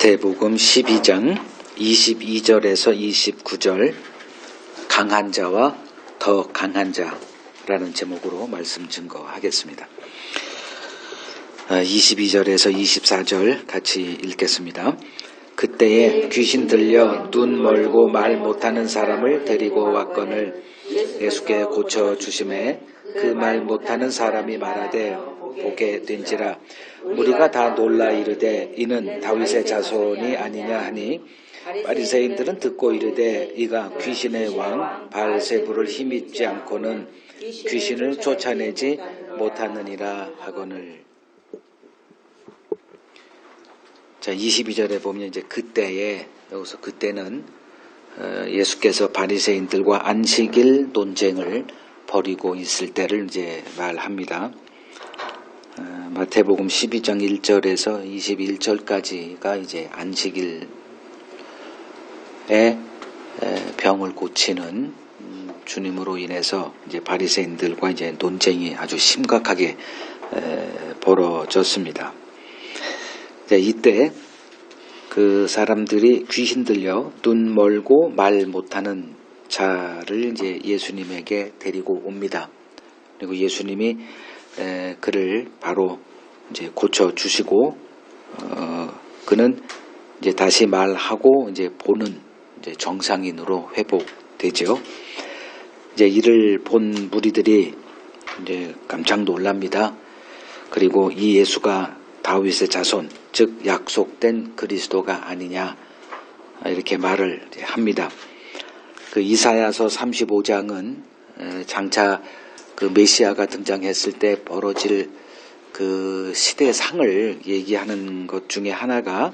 마태복음 12장 22절에서 29절 강한 자와 더 강한 자라는 제목으로 말씀 증거하겠습니다. 22절에서 24절 같이 읽겠습니다. 그때에 귀신 들려 눈 멀고 말 못하는 사람을 데리고 왔거늘 예수께 고쳐주심에 그 말 못하는 사람이 말하되 보게 된지라. 무리가 다 놀라 이르되 이는 다윗의 자손이 아니냐 하니 바리새인들은 듣고 이르되 이가 귀신의 왕 바알세불을 힘입지 않고는 귀신을 쫓아내지 못하느니라 하거늘. 자, 22절에 보면 이제 그때에, 여기서 그때는 예수께서 바리새인들과 안식일 논쟁을 벌이고 있을 때를 이제 말합니다. 마태복음 12장 1절에서 21절까지가 이제 안식일에 병을 고치는 주님으로 인해서 이제 바리새인들과 이제 논쟁이 아주 심각하게 벌어졌습니다. 이때 그 사람들이 귀신 들려 눈 멀고 말 못하는 자를 이제 예수님에게 데리고 옵니다. 그리고 예수님이 그를 바로 이제 고쳐 주시고 그는 이제 다시 말하고 이제 보는 이제 정상인으로 회복되죠. 이제 이를 본 무리들이 이제 깜짝 놀랍니다. 그리고 이 예수가 다윗의 자손, 즉 약속된 그리스도가 아니냐 이렇게 말을 합니다. 그 이사야서 35장은 장차 그 메시아가 등장했을 때 벌어질 그 시대상을 얘기하는 것 중에 하나가,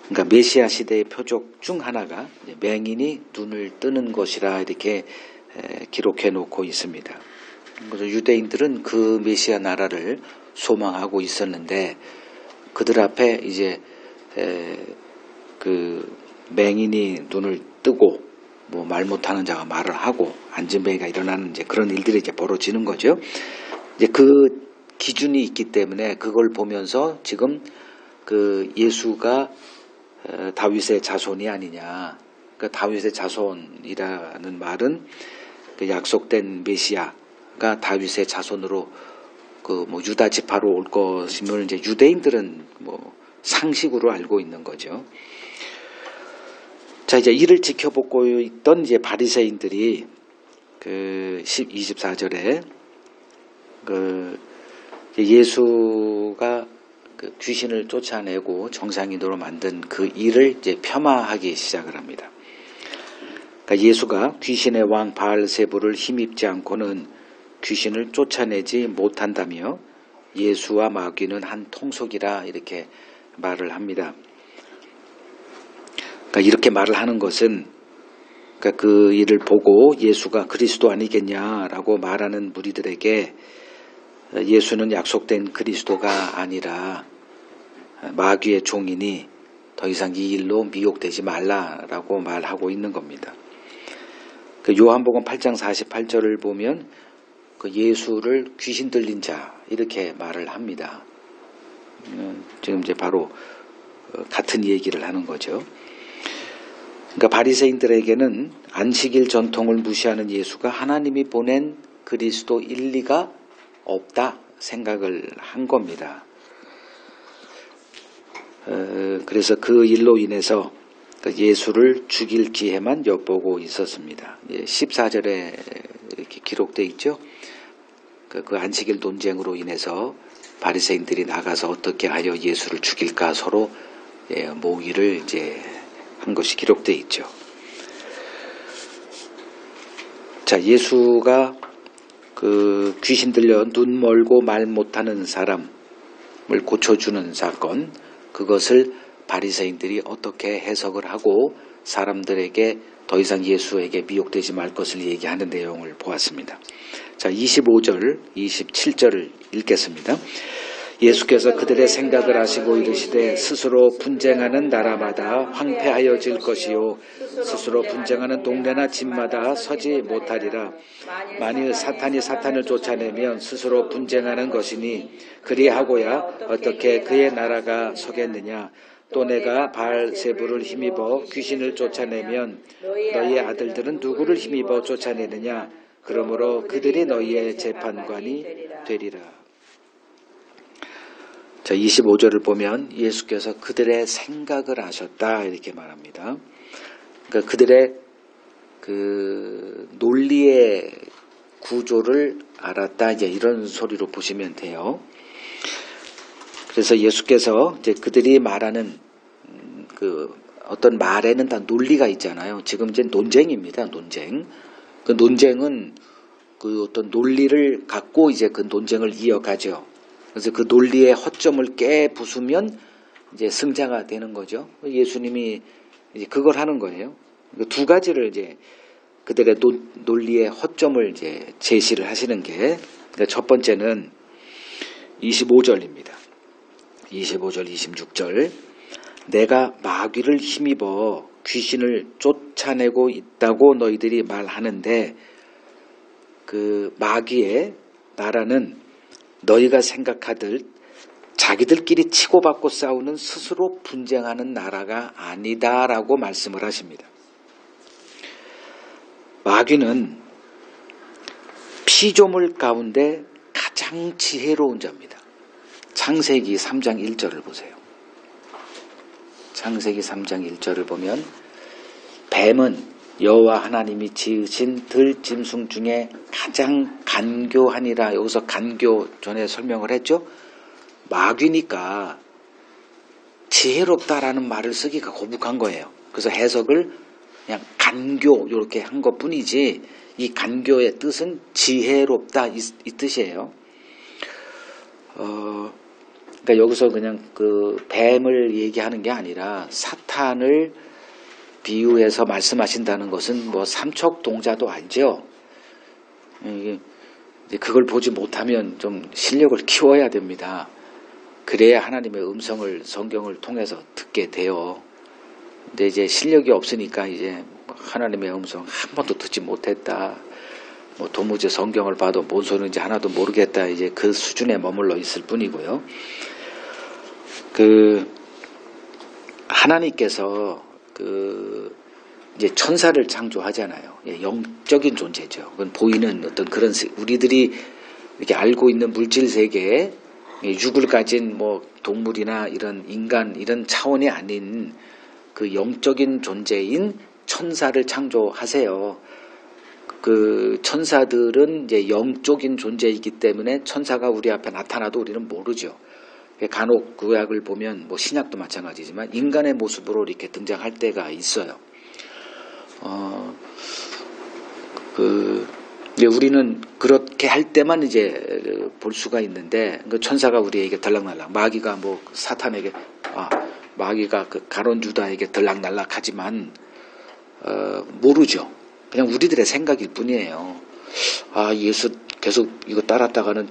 그러니까 메시아 시대의 표적 중 하나가 맹인이 눈을 뜨는 것이라 이렇게 기록해 놓고 있습니다. 그래서 유대인들은 그 메시아 나라를 소망하고 있었는데 그들 앞에 이제 그 맹인이 눈을 뜨고 뭐 말 못하는 자가 말을 하고 안진뱅이가 일어나는 이제 그런 일들이 이제 벌어지는 거죠. 이제 그 기준이 있기 때문에 그걸 보면서 지금 그 예수가 다윗의 자손이 아니냐. 그러니까 다윗의 자손이라는 말은 그 약속된 메시아가 다윗의 자손으로 그 뭐 유다 지파로 올 것임을 이제 유대인들은 뭐 상식으로 알고 있는 거죠. 자, 이제 이를 지켜보고 있던 이제 바리새인들이 그 24절에 그 예수가 그 귀신을 쫓아내고 정상인으로 만든 그 일을 이제 폄하하기 시작을 합니다. 그러니까 예수가 귀신의 왕 바알세불을 힘입지 않고는 귀신을 쫓아내지 못한다며 예수와 마귀는 한 통속이라 이렇게 말을 합니다. 그러니까 이렇게 말을 하는 것은 그러니까 그 일을 보고 예수가 그리스도 아니겠냐라고 말하는 무리들에게 예수는 약속된 그리스도가 아니라 마귀의 종이니 더 이상 이 일로 미혹되지 말라라고 말하고 있는 겁니다. 그 요한복음 8장 48절을 보면 그 예수를 귀신 들린 자 이렇게 말을 합니다. 지금 이제 바로 같은 얘기를 하는 거죠. 그러니까 바리새인들에게는 안식일 전통을 무시하는 예수가 하나님이 보낸 그리스도 일리가 없다 생각을 한 겁니다. 그래서 그 일로 인해서 예수를 죽일 기회만 엿보고 있었습니다. 14절에 이렇게 기록되어 있죠. 그 안식일 논쟁으로 인해서 바리새인들이 나가서 어떻게 하여 예수를 죽일까 서로 모의를 이제 한 것이 기록되어 있죠. 자, 예수가 그 귀신 들려 눈 멀고 말 못하는 사람을 고쳐주는 사건, 그것을 바리새인들이 어떻게 해석을 하고 사람들에게 더 이상 예수에게 미혹되지 말 것을 얘기하는 내용을 보았습니다. 자, 25절, 27절을 읽겠습니다. 예수께서 그들의 생각을 아시고 이르시되 스스로 분쟁하는 나라마다 황폐하여질 것이요 스스로 분쟁하는 동네나 집마다 서지 못하리라. 만일 사탄이 사탄을 쫓아내면 스스로 분쟁하는 것이니 그리하고야 어떻게 그의 나라가 서겠느냐. 또 내가 바알세불을 힘입어 귀신을 쫓아내면 너희의 아들들은 누구를 힘입어 쫓아내느냐? 그러므로 그들이 너희의 재판관이 되리라. 자, 25절을 보면 예수께서 그들의 생각을 아셨다 이렇게 말합니다. 그러니까 그들의 그 논리의 구조를 알았다 이제 이런 소리로 보시면 돼요. 그래서 예수께서 이제 그들이 말하는 그 어떤 말에는 다 논리가 있잖아요. 지금 이제 논쟁입니다. 논쟁. 그 논쟁은 그 어떤 논리를 갖고 이제 그 논쟁을 이어가죠. 그래서 그 논리의 허점을 깨 부수면 이제 승자가 되는 거죠. 예수님이 이제 그걸 하는 거예요. 두 가지를 이제 그들의 논리의 허점을 이제 제시를 하시는 게 첫 번째는 25절입니다. 25절, 26절. 내가 마귀를 힘입어 귀신을 쫓아내고 있다고 너희들이 말하는데 그 마귀의 나라는 너희가 생각하듯 자기들끼리 치고받고 싸우는 스스로 분쟁하는 나라가 아니다라고 말씀을 하십니다. 마귀는 피조물 가운데 가장 지혜로운 자입니다. 창세기 3장 1절을 보세요. 창세기 3장 1절을 보면 뱀은 여호와 하나님이 지으신 들짐승 중에 가장 간교하니라. 여기서 간교 전에 설명을 했죠. 마귀니까 지혜롭다라는 말을 쓰기가 거북한 거예요. 그래서 해석을 그냥 간교 이렇게 한 것뿐이지 이 간교의 뜻은 지혜롭다 이 뜻이에요. 그러니까 여기서 그냥 그 뱀을 얘기하는 게 아니라 사탄을 비유해서 말씀하신다는 것은 뭐 삼척 동자도 아니죠. 그걸 보지 못하면 좀 실력을 키워야 됩니다. 그래야 하나님의 음성을 성경을 통해서 듣게 돼요. 근데 이제 실력이 없으니까 이제 하나님의 음성 한 번도 듣지 못했다. 뭐 도무지 성경을 봐도 뭔 소리인지 하나도 모르겠다. 이제 그 수준에 머물러 있을 뿐이고요. 그 하나님께서 그 이제 천사를 창조하잖아요. 영적인 존재죠. 그건 보이는 어떤 그런 우리들이 이렇게 알고 있는 물질 세계에 육을 가진 뭐 동물이나 이런 인간 이런 차원이 아닌 그 영적인 존재인 천사를 창조하세요. 그 천사들은 이제 영적인 존재이기 때문에 천사가 우리 앞에 나타나도 우리는 모르죠. 간혹 구약을 보면 뭐 신약도 마찬가지지만 인간의 모습으로 이렇게 등장할 때가 있어요. 우리는 그렇게 할 때만 이제 볼 수가 있는데 그 천사가 우리에게 들락날락 마귀가 뭐 사탄에게 마귀가 그 가론 유다에게 들락날락하지만 모르죠. 그냥 우리들의 생각일 뿐이에요. 예수 계속 이거 따랐다가는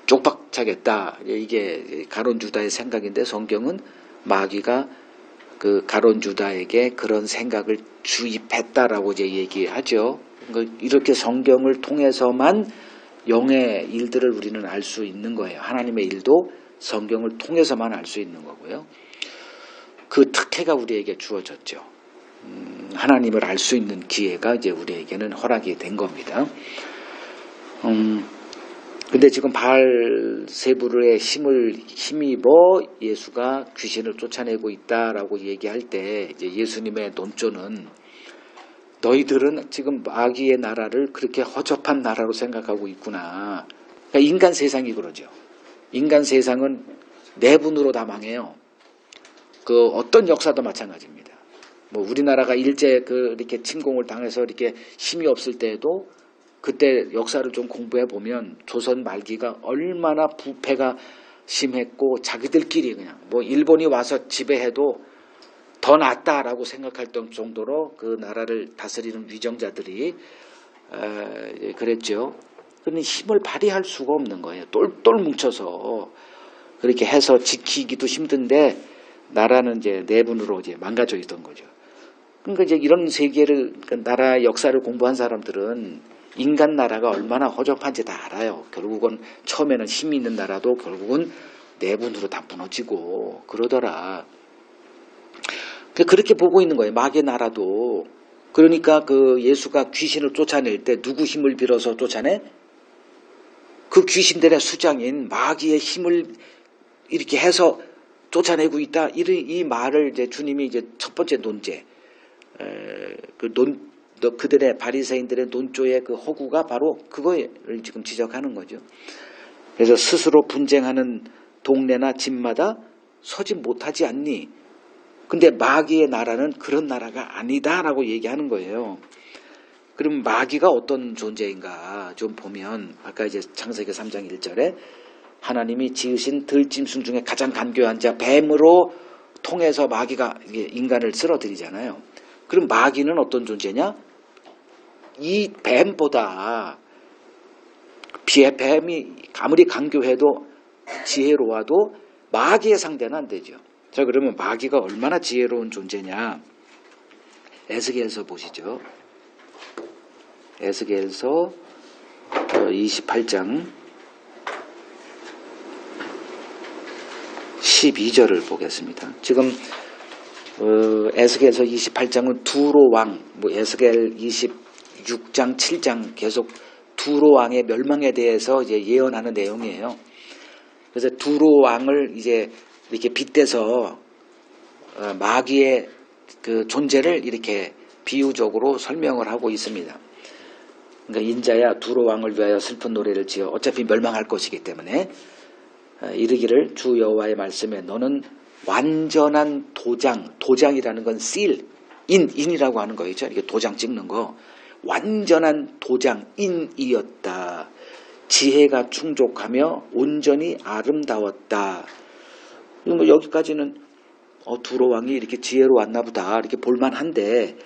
쪽박차겠다. 이게 가론 유다의 생각인데 성경은 마귀가 그 가론 유다에게 그런 생각을 주입했다라고 이제 얘기하죠. 이렇게 성경을 통해서만 영의 일들을 우리는 알 수 있는 거예요. 하나님의 일도 성경을 통해서만 알 수 있는 거고요. 그 특혜가 우리에게 주어졌죠. 하나님을 알 수 있는 기회가 이제 우리에게는 허락이 된 겁니다. 근데 지금 바알세불의 힘을 힘입어 예수가 귀신을 쫓아내고 있다라고 얘기할 때 이제 예수님의 논조는 너희들은 지금 마귀의 나라를 그렇게 허접한 나라로 생각하고 있구나. 그러니까 인간 세상이 그러죠. 인간 세상은 내분으로 다 망해요. 그 어떤 역사도 마찬가지입니다. 뭐 우리나라가 일제 이렇게 침공을 당해서 이렇게 힘이 없을 때에도 그때 역사를 좀 공부해 보면 조선 말기가 얼마나 부패가 심했고 자기들끼리 그냥 뭐 일본이 와서 지배해도 더 낫다라고 생각할 정도로 그 나라를 다스리는 위정자들이 그랬죠. 그런 힘을 발휘할 수가 없는 거예요. 똘똘 뭉쳐서 그렇게 해서 지키기도 힘든데 나라는 이제 내분으로 이제 망가져 있던 거죠. 그러니까 이제 이런 세계를 나라 역사를 공부한 사람들은 인간 나라가 얼마나 허접한지 다 알아요. 결국은 처음에는 힘이 있는 나라도 결국은 내분으로 다 무너지고 그러더라. 그렇게 보고 있는 거예요. 마귀의 나라도. 그러니까 그 예수가 귀신을 쫓아낼 때 누구 힘을 빌어서 쫓아내? 그 귀신들의 수장인 마귀의 힘을 이렇게 해서 쫓아내고 있다. 이 말을 이제 주님이 이제 첫 번째 논제, 그들의 바리새인들의 논조의 그 허구가 바로 그거를 지금 지적하는 거죠. 그래서 스스로 분쟁하는 동네나 집마다 서지 못하지 않니? 근데 마귀의 나라는 그런 나라가 아니다라고 얘기하는 거예요. 그럼 마귀가 어떤 존재인가 좀 보면 아까 이제 창세기 3장 1절에 하나님이 지으신 들짐승 중에 가장 간교한 자 뱀으로 통해서 마귀가 인간을 쓸어들이잖아요. 그럼 마귀는 어떤 존재냐? 이 뱀보다 뱀이 아무리 간교해도 지혜로워도 마귀의 상대는 안 되죠. 자, 그러면 마귀가 얼마나 지혜로운 존재냐? 에스겔서 보시죠. 에스겔서 28장 12절을 보겠습니다. 지금 에스겔서 28장은 두로 왕, 에스겔 26장 7장 계속 두로 왕의 멸망에 대해서 이제 예언하는 내용이에요. 그래서 두로 왕을 이제 이렇게 빗대서 마귀의 그 존재를 이렇게 비유적으로 설명을 하고 있습니다. 그러니까 인자야 두로 왕을 위하여 슬픈 노래를 지어 어차피 멸망할 것이기 때문에 이르기를 주 여호와의 말씀에 너는 완전한 도장이라는 건 seal, 인이라고 하는 거죠. 이게 도장 찍는 거. 완전한 도장인이었다. 지혜가 충족하며 온전히 아름다웠다. 여기까지는 두로 왕이 이렇게 지혜로웠나 보다 이렇게 볼만한데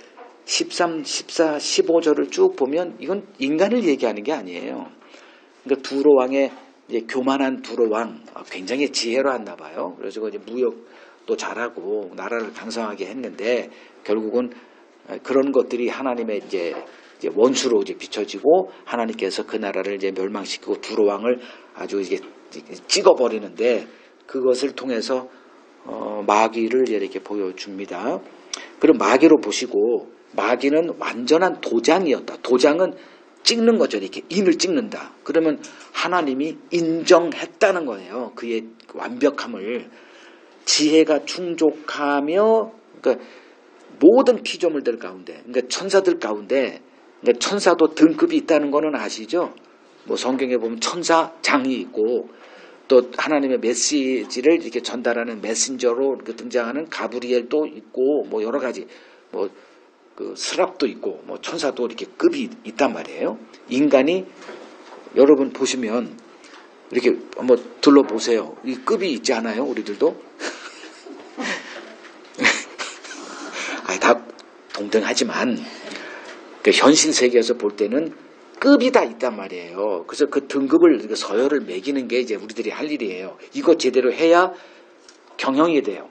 13, 14, 15절을 쭉 보면 이건 인간을 얘기하는 게 아니에요. 그러니까 두로 왕의 이제 교만한 두로 왕 굉장히 지혜로웠나 봐요. 그래서 이제 무역도 잘하고 나라를 강성하게 했는데 결국은 그런 것들이 하나님의 이제 원수로 이제 비춰지고 하나님께서 그 나라를 이제 멸망시키고 두로 왕을 아주 이게 찍어버리는데 그것을 통해서 마귀를 이렇게 보여줍니다. 그럼 마귀로 보시고 마귀는 완전한 도장이었다. 도장은 찍는 거죠. 이렇게 인을 찍는다. 그러면 하나님이 인정했다는 거예요. 그의 완벽함을. 지혜가 충족하며 그러니까 모든 피조물들 가운데 그러니까 천사들 가운데 그러니까 천사도 등급이 있다는 거는 아시죠? 성경에 보면 천사장이 있고 또 하나님의 메시지를 이렇게 전달하는 메신저로 이렇게 등장하는 가브리엘도 있고 여러 가지 그 스랍도 있고 천사도 이렇게 급이 있단 말이에요. 인간이 여러분 보시면 이렇게 한번 둘러보세요. 이 급이 있지 않아요? 우리들도? 다 동등하지만 현실 세계에서 볼 때는 급이 다 있단 말이에요. 그래서 그 등급을 서열을 매기는 게 이제 우리들이 할 일이에요. 이거 제대로 해야 경영이 돼요.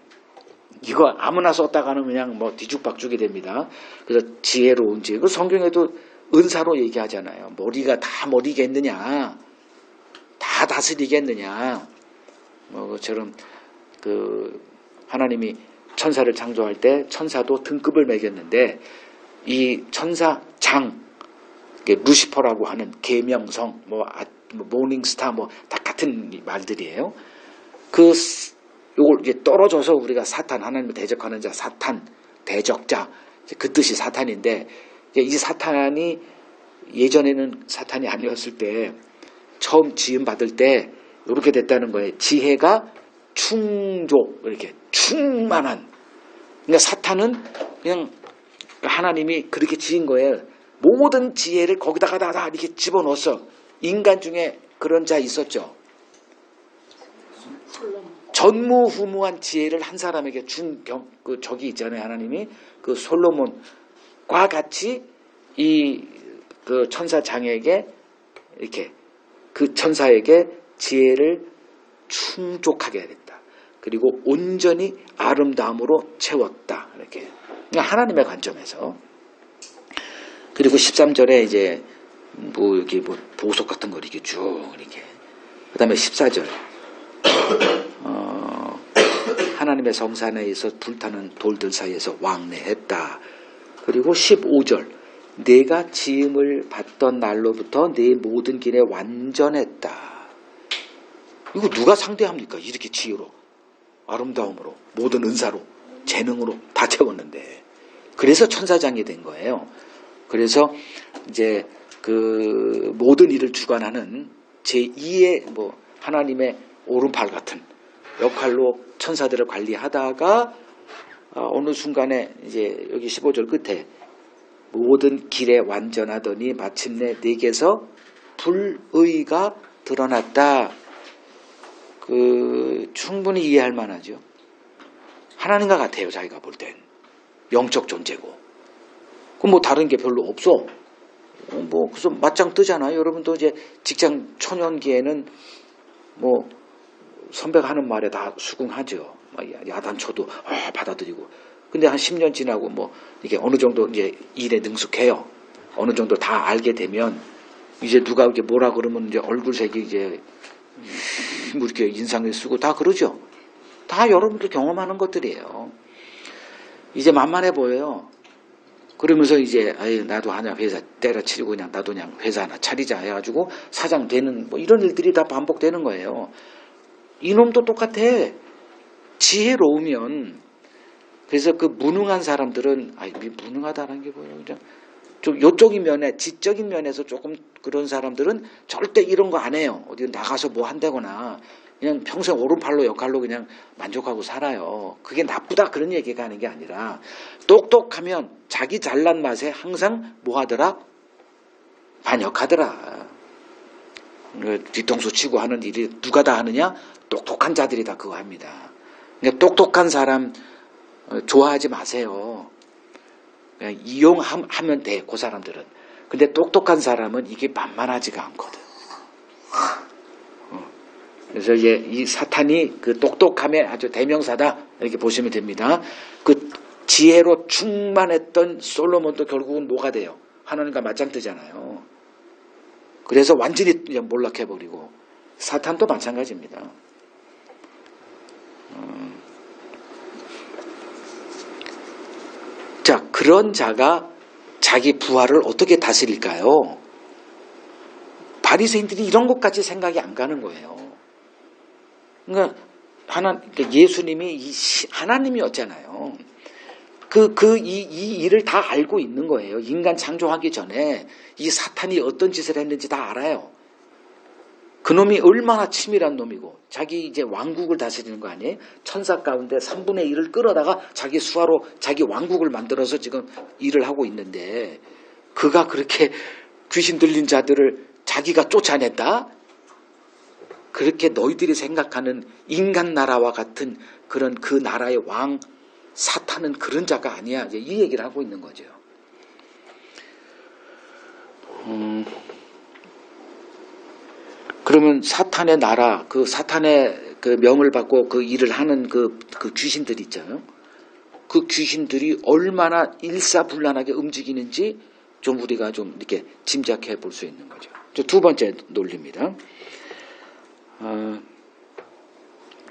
이거 아무나 썼다가는 그냥 뒤죽박죽이 됩니다. 그래서 지혜로운지 그 성경에도 은사로 얘기하잖아요. 머리가 다 머리겠느냐, 다 다스리겠느냐. 그처럼 그 하나님이 천사를 창조할 때 천사도 등급을 매겼는데 이 천사장 루시퍼라고 하는 계명성, 모닝스타, 다 같은 말들이에요. 요걸 이제 떨어져서 우리가 사탄, 하나님을 대적하는 자, 사탄, 대적자, 그 뜻이 사탄인데, 이 사탄이 예전에는 사탄이 아니었을 때, 처음 지음 받을 때, 이렇게 됐다는 거예요. 지혜가 충족, 이렇게 충만한. 그러니까 사탄은 그냥 하나님이 그렇게 지은 거예요. 모든 지혜를 거기다가 다 이렇게 집어넣었어. 인간 중에 그런 자 있었죠. 전무후무한 지혜를 한 사람에게 준 적이 있잖아요. 하나님이 그 솔로몬과 같이 그 천사장에게 이렇게 그 천사에게 지혜를 충족하게 됐다. 그리고 온전히 아름다움으로 채웠다. 이렇게 하나님의 관점에서. 그리고 13절에 이제 여기 보석 같은 거 이렇게 쭉 이렇게. 그다음에 14절. 하나님의 성산에서 불타는 돌들 사이에서 왕래했다. 그리고 15절 내가 지음을 받던 날로부터 내 모든 길에 완전했다. 이거 누가 상대합니까? 이렇게 지혜로, 아름다움으로, 모든 은사로, 재능으로 다 채웠는데. 그래서 천사장이 된 거예요. 그래서 이제 그 모든 일을 주관하는 제2의 뭐 하나님의 오른팔 같은 역할로 천사들을 관리하다가 어느 순간에 이제 여기 15절 끝에 모든 길에 완전하더니 마침내 내게서 불의가 드러났다. 그 충분히 이해할 만하죠. 하나님과 같아요. 자기가 볼 땐 영적 존재고. 그럼 뭐 다른 게 별로 없어. 뭐 그래서 맞짱 뜨잖아요. 여러분도 이제 직장 초년기에는 뭐 선배가 하는 말에 다 수긍하죠. 야단쳐도 받아들이고. 근데 한 10년 지나고 뭐 이게 어느 정도 이제 일에 능숙해요. 어느 정도 다 알게 되면 이제 누가 이렇게 뭐라 그러면 이제 얼굴색이 이제 뭐 이렇게 인상을 쓰고 다 그러죠. 다 여러분들 경험하는 것들이에요. 이제 만만해 보여요. 그러면서 이제 나도 하나 회사 때려치고 그냥 나도 그냥 회사 하나 차리자 해가지고 사장 되는 뭐 이런 일들이 다 반복되는 거예요. 이놈도 똑같아. 지혜로우면. 그래서 그 무능한 사람들은 무능하다는 게 뭐예요? 그냥 좀 요적인 면에 지적인 면에서 조금 그런 사람들은 절대 이런 거 안 해요. 어디 나가서 뭐 한다거나 그냥 평생 오른팔로 역할로 그냥 만족하고 살아요. 그게 나쁘다 그런 얘기가 하는 게 아니라 똑똑하면 자기 잘난 맛에 항상 뭐 하더라? 반역하더라. 뒤통수 치고 하는 일이 누가 다 하느냐? 똑똑한 자들이 다 그거 합니다. 그러니까 똑똑한 사람 좋아하지 마세요. 그냥 이용하면 돼, 그 사람들은. 근데 똑똑한 사람은 이게 만만하지가 않거든. 그래서 이 사탄이 그 똑똑함의 아주 대명사다 이렇게 보시면 됩니다. 그 지혜로 충만했던 솔로몬도 결국은 뭐가 돼요? 하나님과 맞짱 뜨잖아요. 그래서 완전히 몰락해버리고 사탄도 마찬가지입니다. 자, 그런 자가 자기 부하를 어떻게 다스릴까요? 바리새인들이 이런 것까지 생각이 안 가는 거예요. 그러니까 예수님이 하나님이었잖아요. 이 일을 다 알고 있는 거예요. 인간 창조하기 전에 이 사탄이 어떤 짓을 했는지 다 알아요. 그놈이 얼마나 치밀한 놈이고 자기 이제 왕국을 다스리는 거 아니에요? 천사 가운데 3분의 1을 끌어다가 자기 수하로 자기 왕국을 만들어서 지금 일을 하고 있는데 그가 그렇게 귀신 들린 자들을 자기가 쫓아냈다? 그렇게 너희들이 생각하는 인간 나라와 같은 그런 그 나라의 왕 사탄은 그런 자가 아니야. 이제 이 얘기를 하고 있는 거죠. 그러면 사탄의 나라, 그 사탄의 그 명을 받고 그 일을 하는 그 귀신들 있잖아요. 그 귀신들이 얼마나 일사불란하게 움직이는지 좀 우리가 좀 이렇게 짐작해 볼 수 있는 거죠. 두 번째 논리입니다.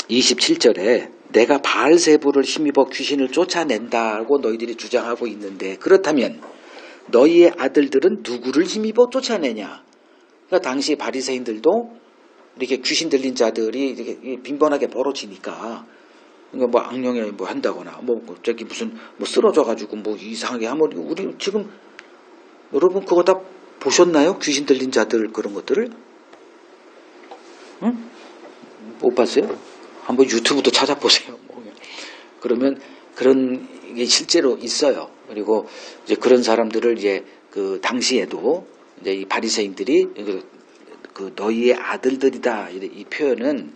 27절에 내가 바알세부를 힘입어 귀신을 쫓아낸다고 너희들이 주장하고 있는데 그렇다면 너희의 아들들은 누구를 힘입어 쫓아내냐? 그러니까 당시 바리새인들도 이렇게 귀신 들린 자들이 이렇게 빈번하게 벌어지니까 그러니까 뭐 악령에 뭐 한다거나 뭐 저기 무슨 뭐 쓰러져 가지고 뭐 이상하게 하면 우리 지금 여러분 그거 다 보셨나요? 귀신 들린 자들 그런 것들을? 응? 못 봤어요? 한번 유튜브도 찾아보세요. 그러면 그런 게 실제로 있어요. 그리고 이제 그런 사람들을 이제 그 당시에도 이제 이 바리새인들이 그 너희의 아들들이다 이 표현은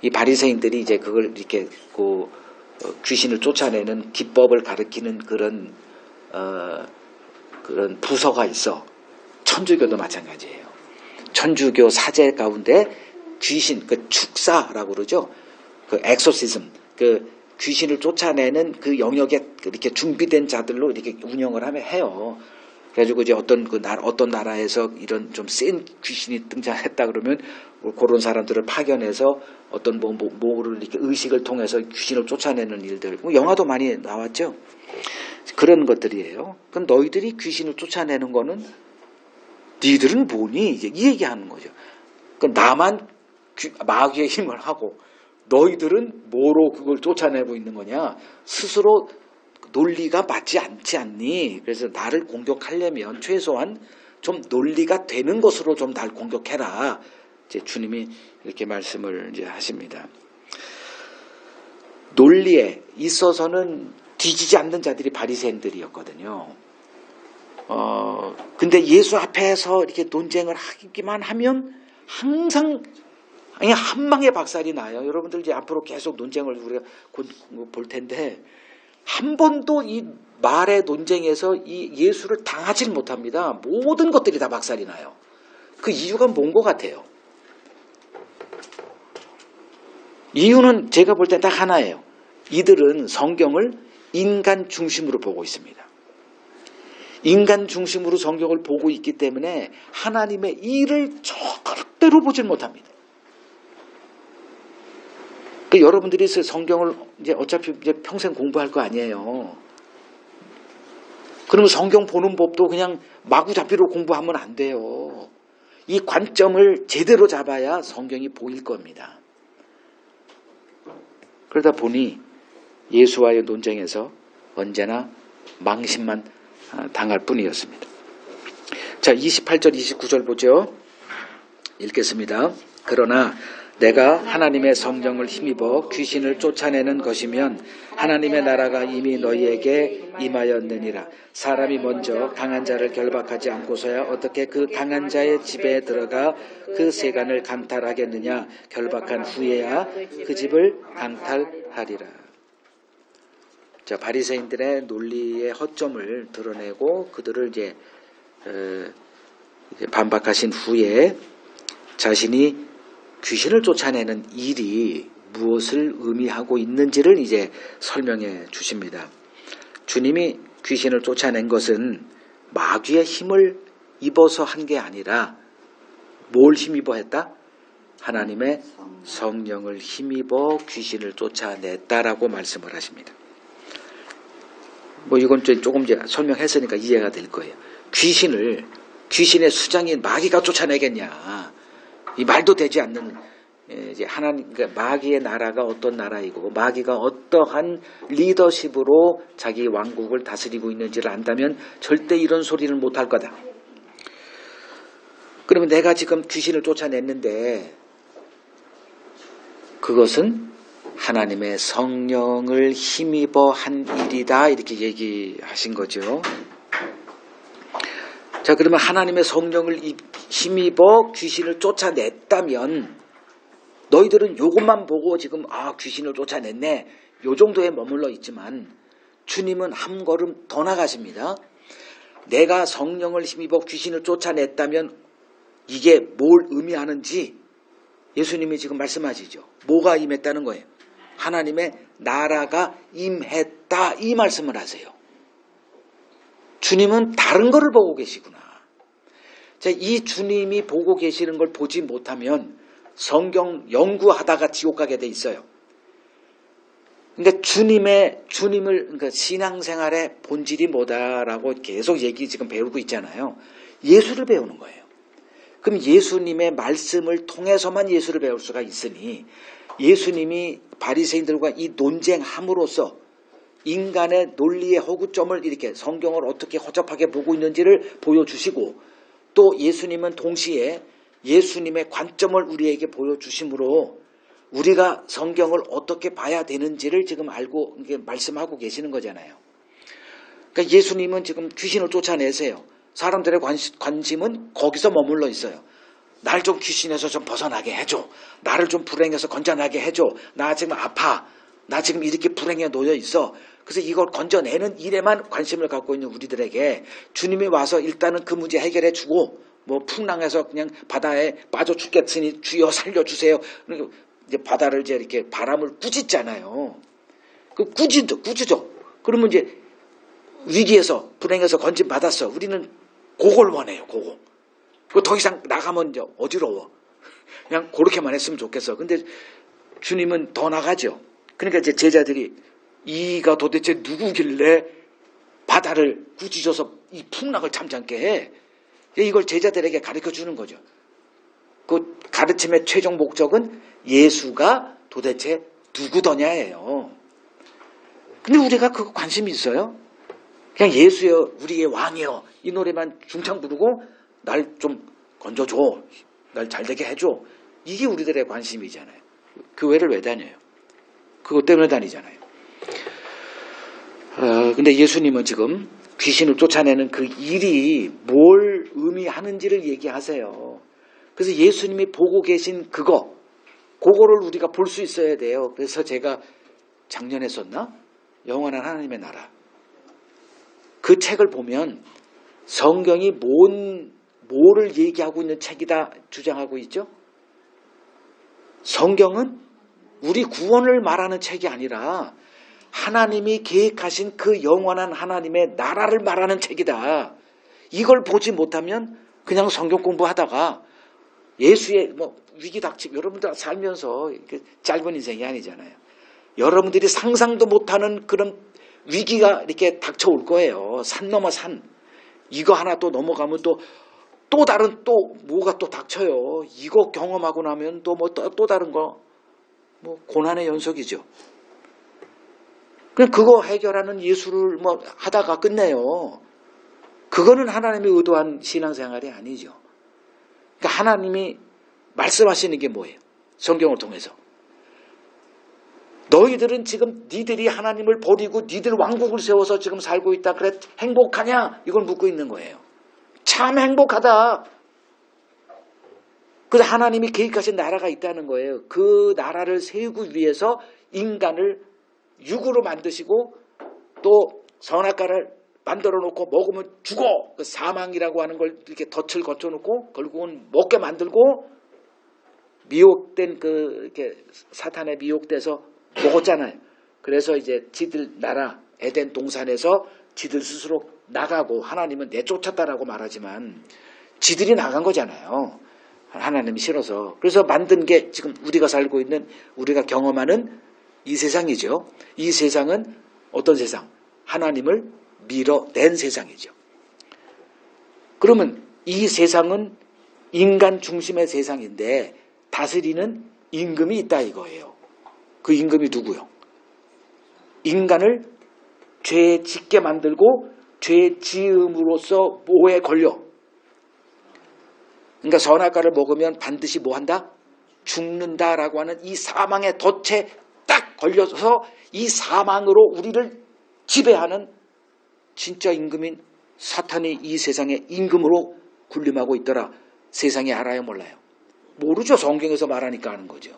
이 바리새인들이 이제 그걸 이렇게 그 귀신을 쫓아내는 기법을 가리키는 그런 부서가 있어. 천주교도 마찬가지예요. 천주교 사제 가운데 귀신 그 축사라고 그러죠. 그 엑소시즘 그 귀신을 쫓아내는 그 영역에 이렇게 준비된 자들로 이렇게 운영을 해요. 그래가지고 이제 어떤 나라에서 이런 좀 센 귀신이 등장했다 그러면 그런 사람들을 파견해서 어떤 뭐를 이렇게 의식을 통해서 귀신을 쫓아내는 일들, 영화도 많이 나왔죠. 그런 것들이에요. 그럼 너희들이 귀신을 쫓아내는 거는 니들은 뭐니? 이제 이 얘기하는 거죠. 그럼 나만 마귀의 힘을 하고 너희들은 뭐로 그걸 쫓아내고 있는 거냐? 스스로 논리가 맞지 않지 않니? 그래서 나를 공격하려면 최소한 좀 논리가 되는 것으로 좀 날 공격해라. 이제 주님이 이렇게 말씀을 이제 하십니다. 논리에 있어서는 뒤지지 않는 자들이 바리새인들이었거든요. 근데 예수 앞에서 이렇게 논쟁을 하기만 하면 항상 그냥 한 방에 박살이 나요. 여러분들 이제 앞으로 계속 논쟁을 우리가 볼 텐데 한 번도 이 말의 논쟁에서 이 예수를 당하지를 못합니다. 모든 것들이 다 박살이 나요. 그 이유가 뭔 것 같아요? 이유는 제가 볼 때 딱 하나예요. 이들은 성경을 인간 중심으로 보고 있습니다. 인간 중심으로 성경을 보고 있기 때문에 하나님의 일을 절대로 보질 못합니다. 여러분들이 성경을 이제 어차피 이제 평생 공부할 거 아니에요. 그러면 성경 보는 법도 그냥 마구잡이로 공부하면 안 돼요. 이 관점을 제대로 잡아야 성경이 보일 겁니다. 그러다 보니 예수와의 논쟁에서 언제나 망신만 당할 뿐이었습니다. 자, 28절 29절 보죠. 읽겠습니다. 그러나 내가 하나님의 성령을 힘입어 귀신을 쫓아내는 것이면 하나님의 나라가 이미 너희에게 임하였느니라. 사람이 먼저 강한 자를 결박하지 않고서야 어떻게 그 강한 자의 집에 들어가 그 세간을 강탈하겠느냐. 결박한 후에야 그 집을 강탈하리라. 자, 바리새인들의 논리의 허점을 드러내고 그들을 이제 반박하신 후에 자신이 귀신을 쫓아내는 일이 무엇을 의미하고 있는지를 이제 설명해 주십니다. 주님이 귀신을 쫓아낸 것은 마귀의 힘을 입어서 한 게 아니라 뭘 힘입어 했다? 하나님의 성령을 힘입어 귀신을 쫓아냈다라고 말씀을 하십니다. 이건 조금 이제 설명했으니까 이해가 될 거예요. 귀신의 수장인 마귀가 쫓아내겠냐? 이 말도 되지 않는 이제 하나님, 그러니까 마귀의 나라가 어떤 나라이고 마귀가 어떠한 리더십으로 자기 왕국을 다스리고 있는지를 안다면 절대 이런 소리를 못할 거다. 그러면 내가 지금 귀신을 쫓아냈는데 그것은 하나님의 성령을 힘입어 한 일이다 이렇게 얘기하신 거죠. 자, 그러면 하나님의 성령을 힘입어 귀신을 쫓아냈다면 너희들은 이것만 보고 지금 귀신을 쫓아냈네 요 정도에 머물러 있지만 주님은 한 걸음 더 나가십니다. 내가 성령을 힘입어 귀신을 쫓아냈다면 이게 뭘 의미하는지 예수님이 지금 말씀하시죠. 뭐가 임했다는 거예요? 하나님의 나라가 임했다 이 말씀을 하세요. 주님은 다른 거를 보고 계시구나. 자, 이 주님이 보고 계시는 걸 보지 못하면 성경 연구하다가 지옥 가게 돼 있어요. 그러니까 그러니까 신앙생활의 본질이 뭐다라고 계속 지금 배우고 있잖아요. 예수를 배우는 거예요. 그럼 예수님의 말씀을 통해서만 예수를 배울 수가 있으니 예수님이 바리새인들과 이 논쟁함으로써 인간의 논리의 허구점을 이렇게 성경을 어떻게 허접하게 보고 있는지를 보여주시고 또 예수님은 동시에 예수님의 관점을 우리에게 보여주심으로 우리가 성경을 어떻게 봐야 되는지를 지금 알고 말씀하고 계시는 거잖아요. 그러니까 예수님은 지금 귀신을 쫓아내세요. 사람들의 관심은 거기서 머물러 있어요. 날 좀 귀신에서 좀 벗어나게 해줘. 나를 좀 불행해서 건져나게 해줘. 나 지금 아파. 나 지금 이렇게 불행에 놓여 있어. 그래서 이걸 건져내는 일에만 관심을 갖고 있는 우리들에게 주님이 와서 일단은 그 문제 해결해 주고 풍랑에서 그냥 바다에 빠져 죽겠으니 주여 살려주세요. 이제 바다를 이제 이렇게 바람을 꾸짖잖아요. 꾸짖죠. 그러면 이제 위기에서 불행해서 건진 받았어. 우리는 그걸 원해요. 그거 더 이상 나가면 이제 어지러워. 그냥 그렇게만 했으면 좋겠어. 근데 주님은 더 나가죠. 그러니까 이제 제자들이 이가 도대체 누구길래 바다를 꾸짖어서 이 풍랑을 잠잠게 해. 이걸 제자들에게 가르쳐 주는 거죠. 그 가르침의 최종 목적은 예수가 도대체 누구더냐예요. 근데 우리가 그거 관심이 있어요? 그냥 예수여 우리의 왕이여 이 노래만 중창 부르고 날 좀 건져줘. 날 잘되게 해줘. 이게 우리들의 관심이잖아요. 교회를 왜 다녀요? 그것 때문에 다니잖아요. 근데 예수님은 지금 귀신을 쫓아내는 그 일이 뭘 의미하는지를 얘기하세요. 그래서 예수님이 보고 계신 그거를 우리가 볼 수 있어야 돼요. 그래서 제가 작년에 썼나? 영원한 하나님의 나라. 그 책을 보면 성경이 뭐를 얘기하고 있는 책이다 주장하고 있죠? 성경은 우리 구원을 말하는 책이 아니라 하나님이 계획하신 그 영원한 하나님의 나라를 말하는 책이다. 이걸 보지 못하면 그냥 성경 공부하다가 예수의 위기 닥치고 여러분들 살면서 짧은 인생이 아니잖아요. 여러분들이 상상도 못하는 그런 위기가 이렇게 닥쳐올 거예요. 산 넘어 산. 이거 하나 또 넘어가면 또 다른 뭐가 또 닥쳐요. 이거 경험하고 나면 또 다른 거 고난의 연속이죠. 그냥 그거 해결하는 예수를 하다가 끝내요. 그거는 하나님이 의도한 신앙생활이 아니죠. 그러니까 하나님이 말씀하시는 게 뭐예요? 성경을 통해서. 너희들은 지금 니들이 하나님을 버리고 니들 왕국을 세워서 지금 살고 있다. 그래 행복하냐? 이걸 묻고 있는 거예요. 참 행복하다. 그래서 하나님이 계획하신 나라가 있다는 거예요. 그 나라를 세우기 위해서 인간을 육으로 만드시고 또 선악과를 만들어 놓고 먹으면 죽어. 그 사망이라고 하는 걸 이렇게 덫을 거쳐 놓고 결국은 먹게 만들고 미혹된 이렇게 사탄에 미혹돼서 먹었잖아요. 그래서 이제 지들 나라 에덴 동산에서 지들 스스로 나가고 하나님은 내쫓았다라고 말하지만 지들이 나간 거잖아요. 하나님이 싫어서. 그래서 만든 게 지금 우리가 살고 있는 우리가 경험하는 이 세상이죠. 이 세상은 어떤 세상? 하나님을 밀어낸 세상이죠. 그러면 이 세상은 인간 중심의 세상인데 다스리는 임금이 있다 이거예요. 그 임금이 누구요? 인간을 죄 짓게 만들고 죄 지음으로써 뭐에 걸려? 그러니까 선악과를 먹으면 반드시 뭐 한다? 죽는다라고 하는 이 사망의 덫에 딱 걸려서 이 사망으로 우리를 지배하는 진짜 임금인 사탄이 이 세상의 임금으로 군림하고 있더라. 세상이 알아요 몰라요? 모르죠. 성경에서 말하니까 아는 거죠.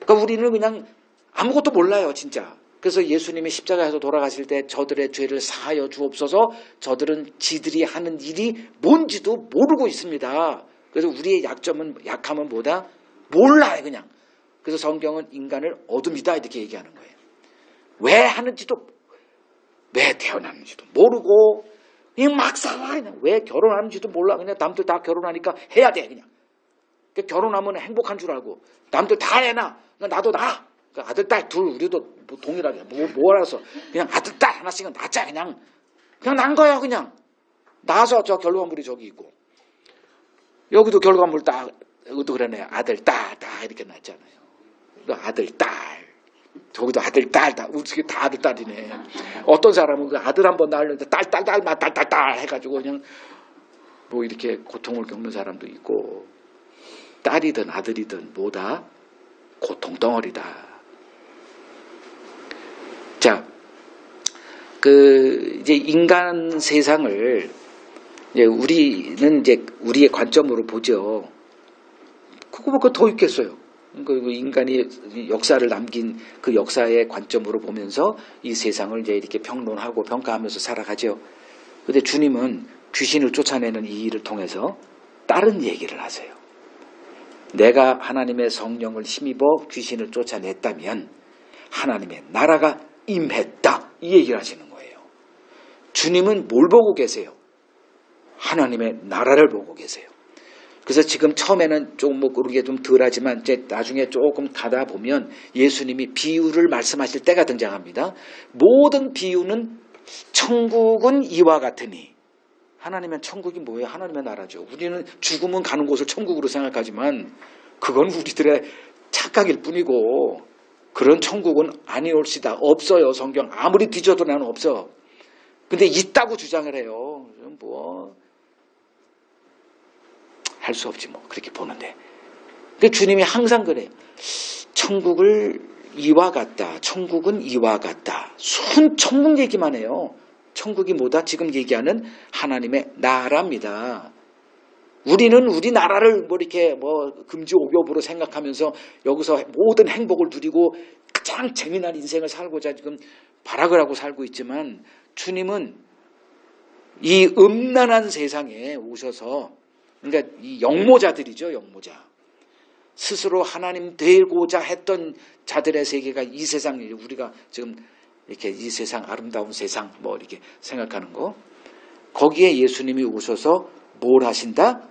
그러니까 우리는 그냥 아무것도 몰라요 진짜. 그래서 예수님이 십자가에서 돌아가실 때 저들의 죄를 사하여 주옵소서. 저들은 지들이 하는 일이 뭔지도 모르고 있습니다. 그래서 우리의 약함은 뭐다? 몰라요 그냥. 그래서 성경은 인간을 어둠이다 이렇게 얘기하는 거예요. 왜 하는지도 왜 태어났는지도 모르고 그냥 막 살아. 그냥 왜 결혼하는지도 몰라. 그냥 남들 다 결혼하니까 해야 돼 그냥. 그러니까 결혼하면 행복한 줄 알고 남들 다 해놔. 나도 나. 아들 딸 둘 우리도 동일하게 뭐라서 그냥 아들 딸 하나씩은 낳자 그냥 난 거야 그냥. 낳아서 저 결과물이 저기 있고 여기도 결과물 딱 이것도 그러네. 아들 딸 이렇게 낳잖아요. 아들 딸 저기도 아들 딸 우리 다 아들 딸이네. 어떤 사람은 그 아들 한번 낳으려는데 딸 해가지고 그냥 이렇게 고통을 겪는 사람도 있고 딸이든 아들이든 뭐다 고통 덩어리다. 자, 이제 인간 세상을 우리는 이제 우리의 관점으로 보죠. 그거 더 있겠어요. 그리고 인간이 역사를 남긴 그 역사의 관점으로 보면서 이 세상을 이제 이렇게 평론하고 평가하면서 살아가죠. 근데 주님은 귀신을 쫓아내는 이 일을 통해서 다른 얘기를 하세요. 내가 하나님의 성령을 힘입어 귀신을 쫓아냈다면 하나님의 나라가 임했다. 이 얘기를 하시는 거예요. 주님은 뭘 보고 계세요? 하나님의 나라를 보고 계세요. 그래서 지금 처음에는 좀 뭐 그러게 좀 덜하지만 이제 나중에 조금 가다 보면 예수님이 비유를 말씀하실 때가 등장합니다. 모든 비유는 천국은 이와 같으니. 하나님의 천국이 뭐예요? 하나님의 나라죠. 우리는 죽으면 가는 곳을 천국으로 생각하지만 그건 우리들의 착각일 뿐이고 그런 천국은 아니올시다. 없어요. 성경 아무리 뒤져도 나는 없어. 근데 있다고 주장을 해요. 뭐 할 수 없지 뭐 그렇게 보는데. 그러니까 주님이 항상 그래요. 천국을 이와 같다. 천국은 이와 같다. 순 천국 얘기만 해요. 천국이 뭐다? 지금 얘기하는 하나님의 나라입니다. 우리는 우리 나라를 뭐 이렇게 뭐 금지옥엽으로 생각하면서 여기서 모든 행복을 누리고 가장 재미난 인생을 살고자 지금 발악을 하고 살고 있지만 주님은 이 음란한 세상에 오셔서 그러니까 이 영모자들이죠. 영모자. 스스로 하나님 되고자 했던 자들의 세계가 이 세상이에요. 우리가 지금 이렇게 이 세상 아름다운 세상 뭐 이렇게 생각하는 거. 거기에 예수님이 오셔서 뭘 하신다?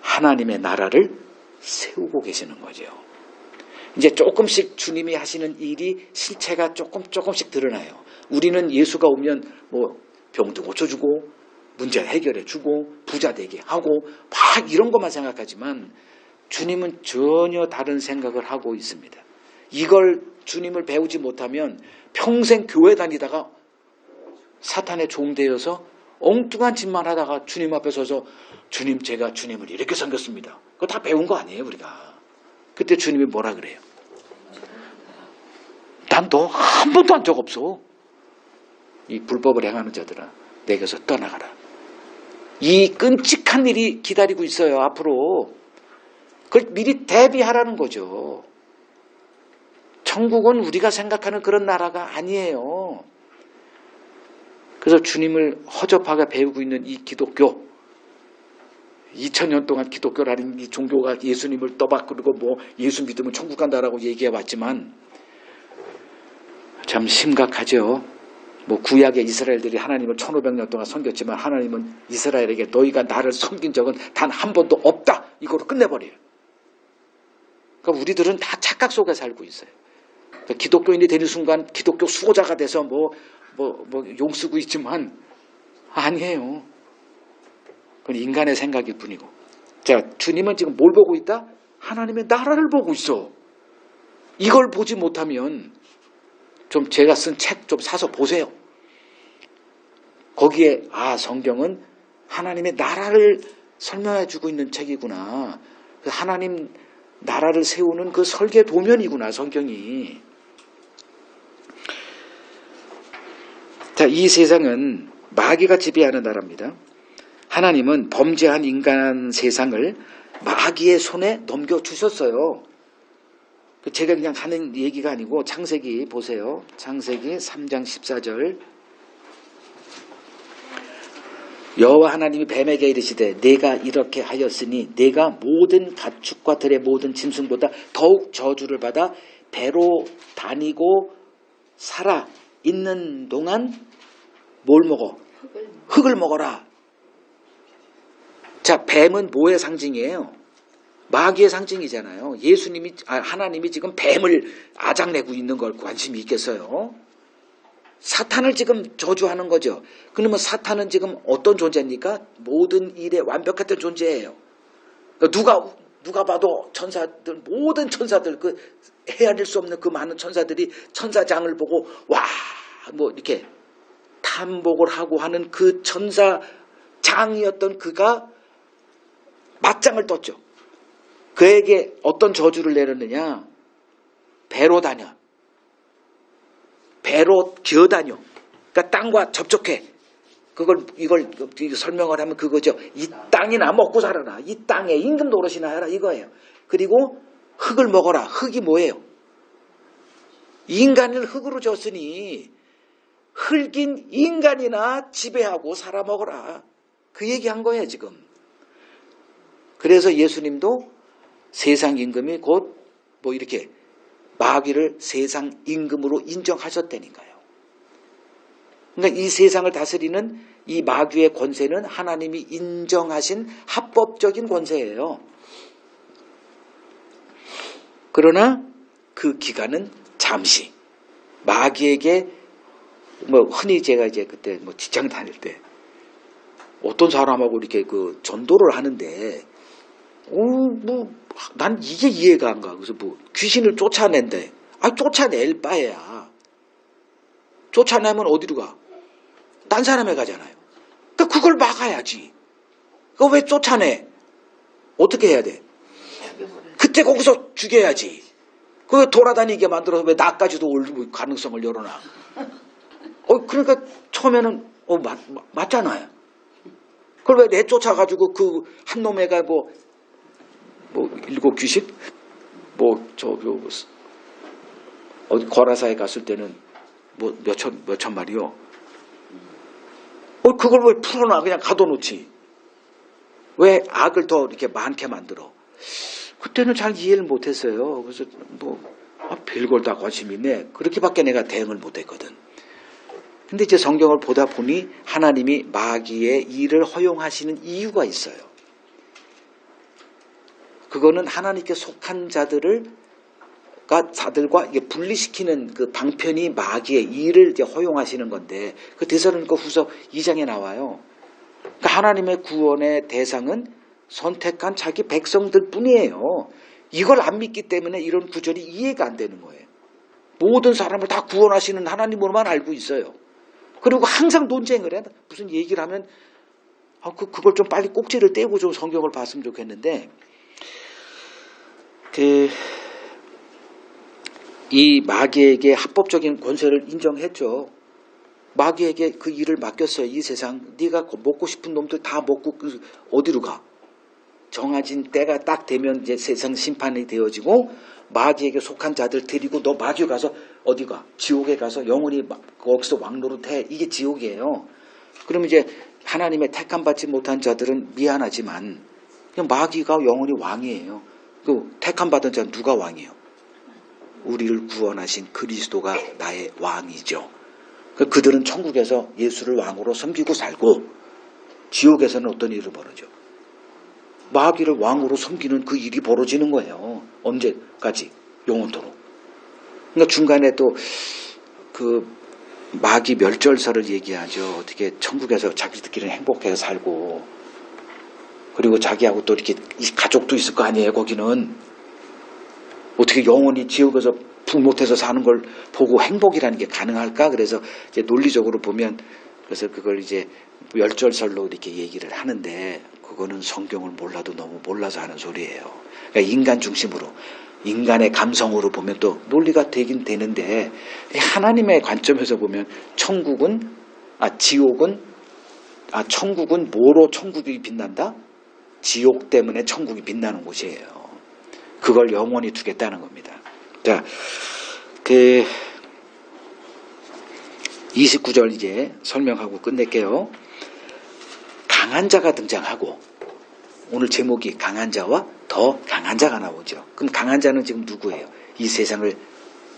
하나님의 나라를 세우고 계시는 거죠. 이제 조금씩 주님이 하시는 일이 실체가 조금씩 드러나요. 우리는 예수가 오면 뭐 병도 고쳐주고 문제 해결해주고 부자 되게 하고 막 이런 것만 생각하지만 주님은 전혀 다른 생각을 하고 있습니다. 이걸 주님을 배우지 못하면 평생 교회 다니다가 사탄의 종되어서 엉뚱한 짓만 하다가 주님 앞에 서서 주님 제가 주님을 이렇게 섬겼습니다. 그거 다 배운 거 아니에요 우리가. 그때 주님이 뭐라 그래요? 난 너 한 번도 한 적 없어. 이 불법을 행하는 자들아 내게서 떠나가라. 이 끔찍한 일이 기다리고 있어요 앞으로. 그걸 미리 대비하라는 거죠. 천국은 우리가 생각하는 그런 나라가 아니에요. 그래서 주님을 허접하게 배우고 있는 이 기독교 2000년 동안 기독교라는 이 종교가 예수님을 떠받들고 뭐 예수 믿으면 천국 간다라고 얘기해 왔지만 참 심각하죠. 뭐 구약의 이스라엘들이 하나님을 1500년 동안 섬겼지만 하나님은 이스라엘에게 너희가 나를 섬긴 적은 단 한 번도 없다. 이거로 끝내버려요. 그러니까 우리들은 다 착각 속에 살고 있어요. 그러니까 기독교인이 되는 순간 기독교 수호자가 돼서 용 쓰고 있지만 아니에요. 그건 인간의 생각일 뿐이고. 자, 주님은 지금 뭘 보고 있다? 하나님의 나라를 보고 있어. 이걸 보지 못하면 좀 제가 쓴 책 좀 사서 보세요. 거기에 성경은 하나님의 나라를 설명해 주고 있는 책이구나. 하나님 나라를 세우는 그 설계 도면이구나 성경이. 자, 이 세상은 마귀가 지배하는 나라입니다. 하나님은 범죄한 인간 세상을 마귀의 손에 넘겨주셨어요. 제가 그냥 하는 얘기가 아니고 창세기 보세요. 창세기 3장 14절. 여호와 하나님이 뱀에게 이르시되 내가 이렇게 하였으니 내가 모든 가축과 들의 모든 짐승보다 더욱 저주를 받아 배로 다니고 살아 있는 동안 뭘 먹어? 흙을 먹어라. 자, 뱀은 뭐의 상징이에요? 마귀의 상징이잖아요. 하나님이 지금 뱀을 아작내고 있는 걸 관심이 있겠어요? 사탄을 지금 저주하는 거죠. 그러면 사탄은 지금 어떤 존재입니까? 모든 일에 완벽했던 존재예요. 누가 봐도 천사들, 모든 천사들, 그 헤아릴 수 없는 그 많은 천사들이 천사장을 보고 이렇게 탐복을 하고 하는 그 천사장이었던 그가 맞짱을 떴죠. 그에게 어떤 저주를 내렸느냐? 배로 다녀. 배로 기어다녀. 그러니까 땅과 접촉해. 이걸 설명을 하면 그거죠. 이 땅이나 먹고 살아라. 이 땅에 임금 노릇이나 해라 이거예요. 그리고 흙을 먹어라. 흙이 뭐예요? 인간을 흙으로 졌으니 흙인 인간이나 지배하고 살아먹어라. 그 얘기한 거예요 지금. 그래서 예수님도 세상 임금이 곧 이렇게 마귀를 세상 임금으로 인정하셨다니까요. 그러니까 이 세상을 다스리는 이 마귀의 권세는 하나님이 인정하신 합법적인 권세예요. 그러나 그 기간은 잠시. 마귀에게 흔히 제가 이제 그때 직장 다닐 때 어떤 사람하고 이렇게 그 전도를 하는데 난 이게 이해가 안 가. 그래서 귀신을 쫓아낸대. 쫓아낼 바에야. 쫓아내면 어디로 가? 딴 사람에 가잖아요. 그러니까 그걸 막아야지. 그거 왜 쫓아내? 어떻게 해야 돼? 그때 거기서 죽여야지. 그거 돌아다니게 만들어서 왜 나까지도 올 가능성을 열어놔. 그러니까 처음에는 맞잖아요. 그걸 왜 내쫓아가지고 그 한 놈애가 일곱 귀신? 어디 거라사에 갔을 때는 몇천 마리요. 그걸 왜 풀어놔? 그냥 가둬놓지. 왜 악을 더 이렇게 많게 만들어? 그때는 잘 이해를 못했어요. 그래서 별걸 다 관심 있네. 그렇게밖에 내가 대응을 못했거든. 근데 이제 성경을 보다 보니 하나님이 마귀의 일을 허용하시는 이유가 있어요. 그거는 하나님께 속한 자들과 이게 분리시키는 그 방편이 마귀의 일을 이제 허용하시는 건데, 그 데살로니가 후서 2장에 나와요. 그러니까 하나님의 구원의 대상은 선택한 자기 백성들 뿐이에요. 이걸 안 믿기 때문에 이런 구절이 이해가 안 되는 거예요. 모든 사람을 다 구원하시는 하나님으로만 알고 있어요. 그리고 항상 논쟁을 해. 무슨 얘기를 하면 그걸 좀 빨리 꼭지를 떼고 좀 성경을 봤으면 좋겠는데, 이 마귀에게 합법적인 권세를 인정했죠. 마귀에게 그 일을 맡겼어요. 이 세상 네가 먹고 싶은 놈들 다 먹고 어디로 가? 정해진 때가 딱 되면 이제 세상 심판이 되어지고 마귀에게 속한 자들 데리고 너 마귀 가서 어디 가? 지옥에 가서 영원히 거기서 왕노릇해. 이게 지옥이에요. 그럼 이제 하나님의 택함 받지 못한 자들은 미안하지만 그냥 마귀가 영원히 왕이에요. 그 택함 받은 자는 누가 왕이에요? 우리를 구원하신 그리스도가 나의 왕이죠. 그들은 천국에서 예수를 왕으로 섬기고 살고, 지옥에서는 어떤 일이 벌어져? 마귀를 왕으로 섬기는 그 일이 벌어지는 거예요. 언제까지? 영원토록. 그러니까 중간에 또 그 마귀 멸절설을 얘기하죠. 어떻게 천국에서 자기들끼리 행복해서 살고, 그리고 자기하고 또 이렇게 가족도 있을 거 아니에요. 거기는 어떻게 영원히 지옥에서 불못해서 사는 걸 보고 행복이라는 게 가능할까? 그래서 이제 논리적으로 보면, 그래서 그걸 이제 멸절설로 이렇게 얘기를 하는데, 그거는 성경을 몰라도 너무 몰라서 하는 소리예요. 그러니까 인간 중심으로, 인간의 감성으로 보면 또 논리가 되긴 되는데, 하나님의 관점에서 보면 천국은 뭐로 천국이 빛난다? 지옥 때문에 천국이 빛나는 곳이에요. 그걸 영원히 두겠다는 겁니다. 자, 29절 이제 설명하고 끝낼게요. 강한 자가 등장하고, 오늘 제목이 강한 자와 더 강한 자가 나오죠. 그럼 강한 자는 지금 누구예요? 이 세상을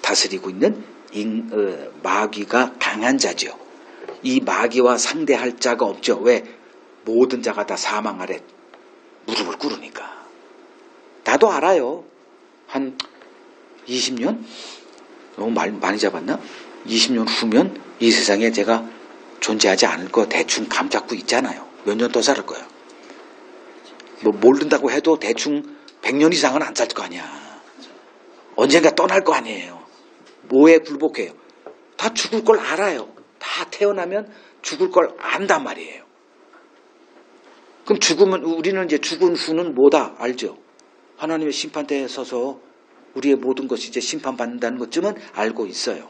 다스리고 있는 마귀가 강한 자죠. 이 마귀와 상대할 자가 없죠. 왜? 모든 자가 다 사망 아래 무릎을 꿇으니까. 나도 알아요. 한 20년? 너무 많이 잡았나? 20년 후면 이 세상에 제가 존재하지 않을 거 대충 감 잡고 있잖아요. 몇 년 더 살 거예요. 모른다고 해도 대충 100년 이상은 안 살 거 아니야. 언젠가 떠날 거 아니에요. 뭐에 굴복해요? 다 죽을 걸 알아요. 다 태어나면 죽을 걸 안단 말이에요. 그럼 죽으면, 우리는 이제 죽은 후는 뭐다? 알죠? 하나님의 심판대에 서서 우리의 모든 것이 이제 심판받는다는 것쯤은 알고 있어요.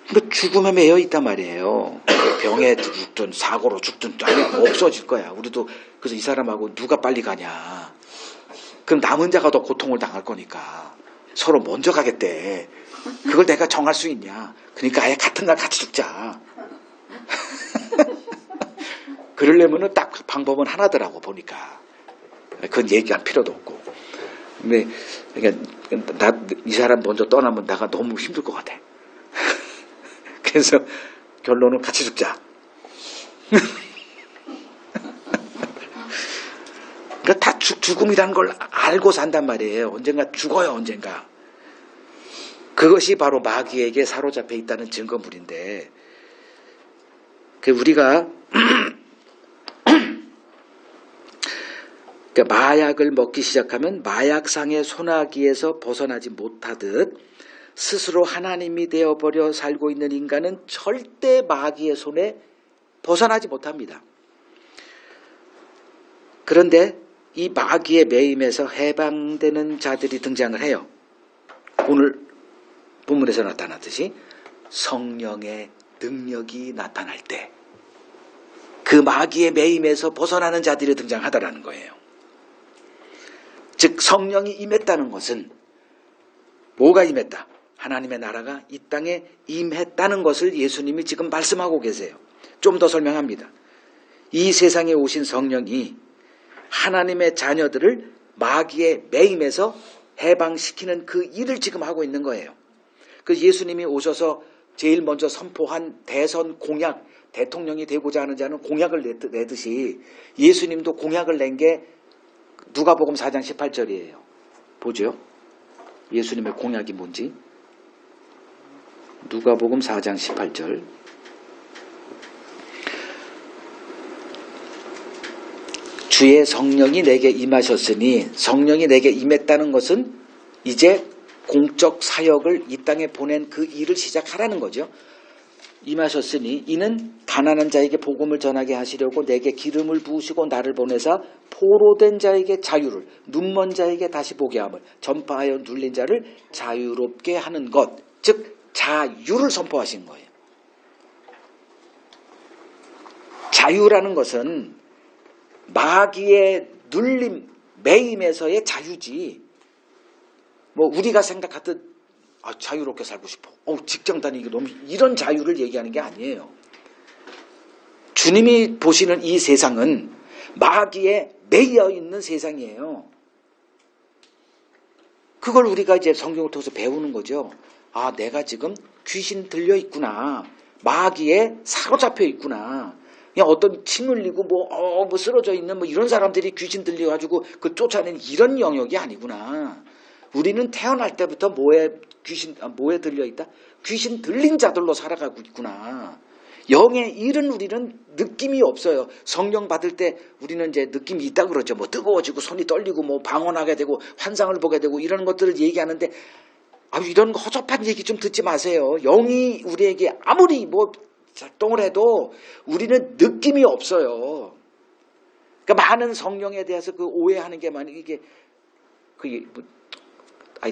그러니까 죽음에 매여 있단 말이에요. 병에 죽든 사고로 죽든 없어질 거야. 우리도. 그래서 이 사람하고 누가 빨리 가냐. 그럼 남은 자가 더 고통을 당할 거니까 서로 먼저 가겠대. 그걸 내가 정할 수 있냐. 그러니까 아예 같은 날 같이 죽자. 그러려면은 딱 방법은 하나더라고 보니까. 그건 얘기할 필요도 없고. 근데 그러니까 이 사람 먼저 떠나면 내가 너무 힘들 것 같아. 그래서 결론은 같이 죽자. 그러니까 다 죽음이라는 걸 알고 산단 말이에요. 언젠가 죽어요, 언젠가. 그것이 바로 마귀에게 사로잡혀 있다는 증거물인데, 우리가 그러니까 마약을 먹기 시작하면 마약상의 소나기에서 벗어나지 못하듯 스스로 하나님이 되어버려 살고 있는 인간은 절대 마귀의 손에 벗어나지 못합니다. 그런데 이 마귀의 매임에서 해방되는 자들이 등장을 해요. 오늘 본문에서 나타났듯이 성령의 능력이 나타날 때 그 마귀의 매임에서 벗어나는 자들이 등장하다라는 거예요. 즉 성령이 임했다는 것은 뭐가 임했다? 하나님의 나라가 이 땅에 임했다는 것을 예수님이 지금 말씀하고 계세요. 좀 더 설명합니다. 이 세상에 오신 성령이 하나님의 자녀들을 마귀의 매임에서 해방시키는 그 일을 지금 하고 있는 거예요. 그 예수님이 오셔서 제일 먼저 선포한 대선 공약, 대통령이 되고자 하는 자는 공약을 내듯이 예수님도 공약을 낸 게 누가복음 4장 18절이에요. 보죠. 예수님의 공약이 뭔지. 누가복음 4장 18절. 주의 성령이 내게 임하셨으니, 성령이 내게 임했다는 것은 이제 공적 사역을 이 땅에 보낸 그 일을 시작하라는 거죠. 임하셨으니 이는 가난한 자에게 복음을 전하게 하시려고 내게 기름을 부으시고 나를 보내사 포로된 자에게 자유를, 눈먼 자에게 다시 보게 함을, 전파하여 눌린 자를 자유롭게 하는 것, 즉 자유를 선포하신 거예요. 자유라는 것은 마귀의 눌림, 매임에서의 자유지, 뭐 우리가 생각하듯 자유롭게 살고 싶어, 직장 다니기 너무, 이런 자유를 얘기하는 게 아니에요. 주님이 보시는 이 세상은 마귀에 매여 있는 세상이에요. 그걸 우리가 이제 성경을 통해서 배우는 거죠. 내가 지금 귀신 들려 있구나, 마귀에 사로잡혀 있구나. 그냥 어떤 침 흘리고 뭐 쓰러져 있는 이런 사람들이 귀신 들려가지고 그 쫓아내는 이런 영역이 아니구나. 우리는 태어날 때부터 뭐에 들려 있다? 귀신 들린 자들로 살아가고 있구나. 영의 일은 우리는 느낌이 없어요. 성령 받을 때 우리는 이제 느낌이 있다 그러죠. 뜨거워지고 손이 떨리고 방언하게 되고 환상을 보게 되고 이런 것들을 얘기하는데, 이런 허접한 얘기 좀 듣지 마세요. 영이 우리에게 아무리 작동을 해도 우리는 느낌이 없어요. 그러니까 많은 성령에 대해서 그 오해하는 게 이게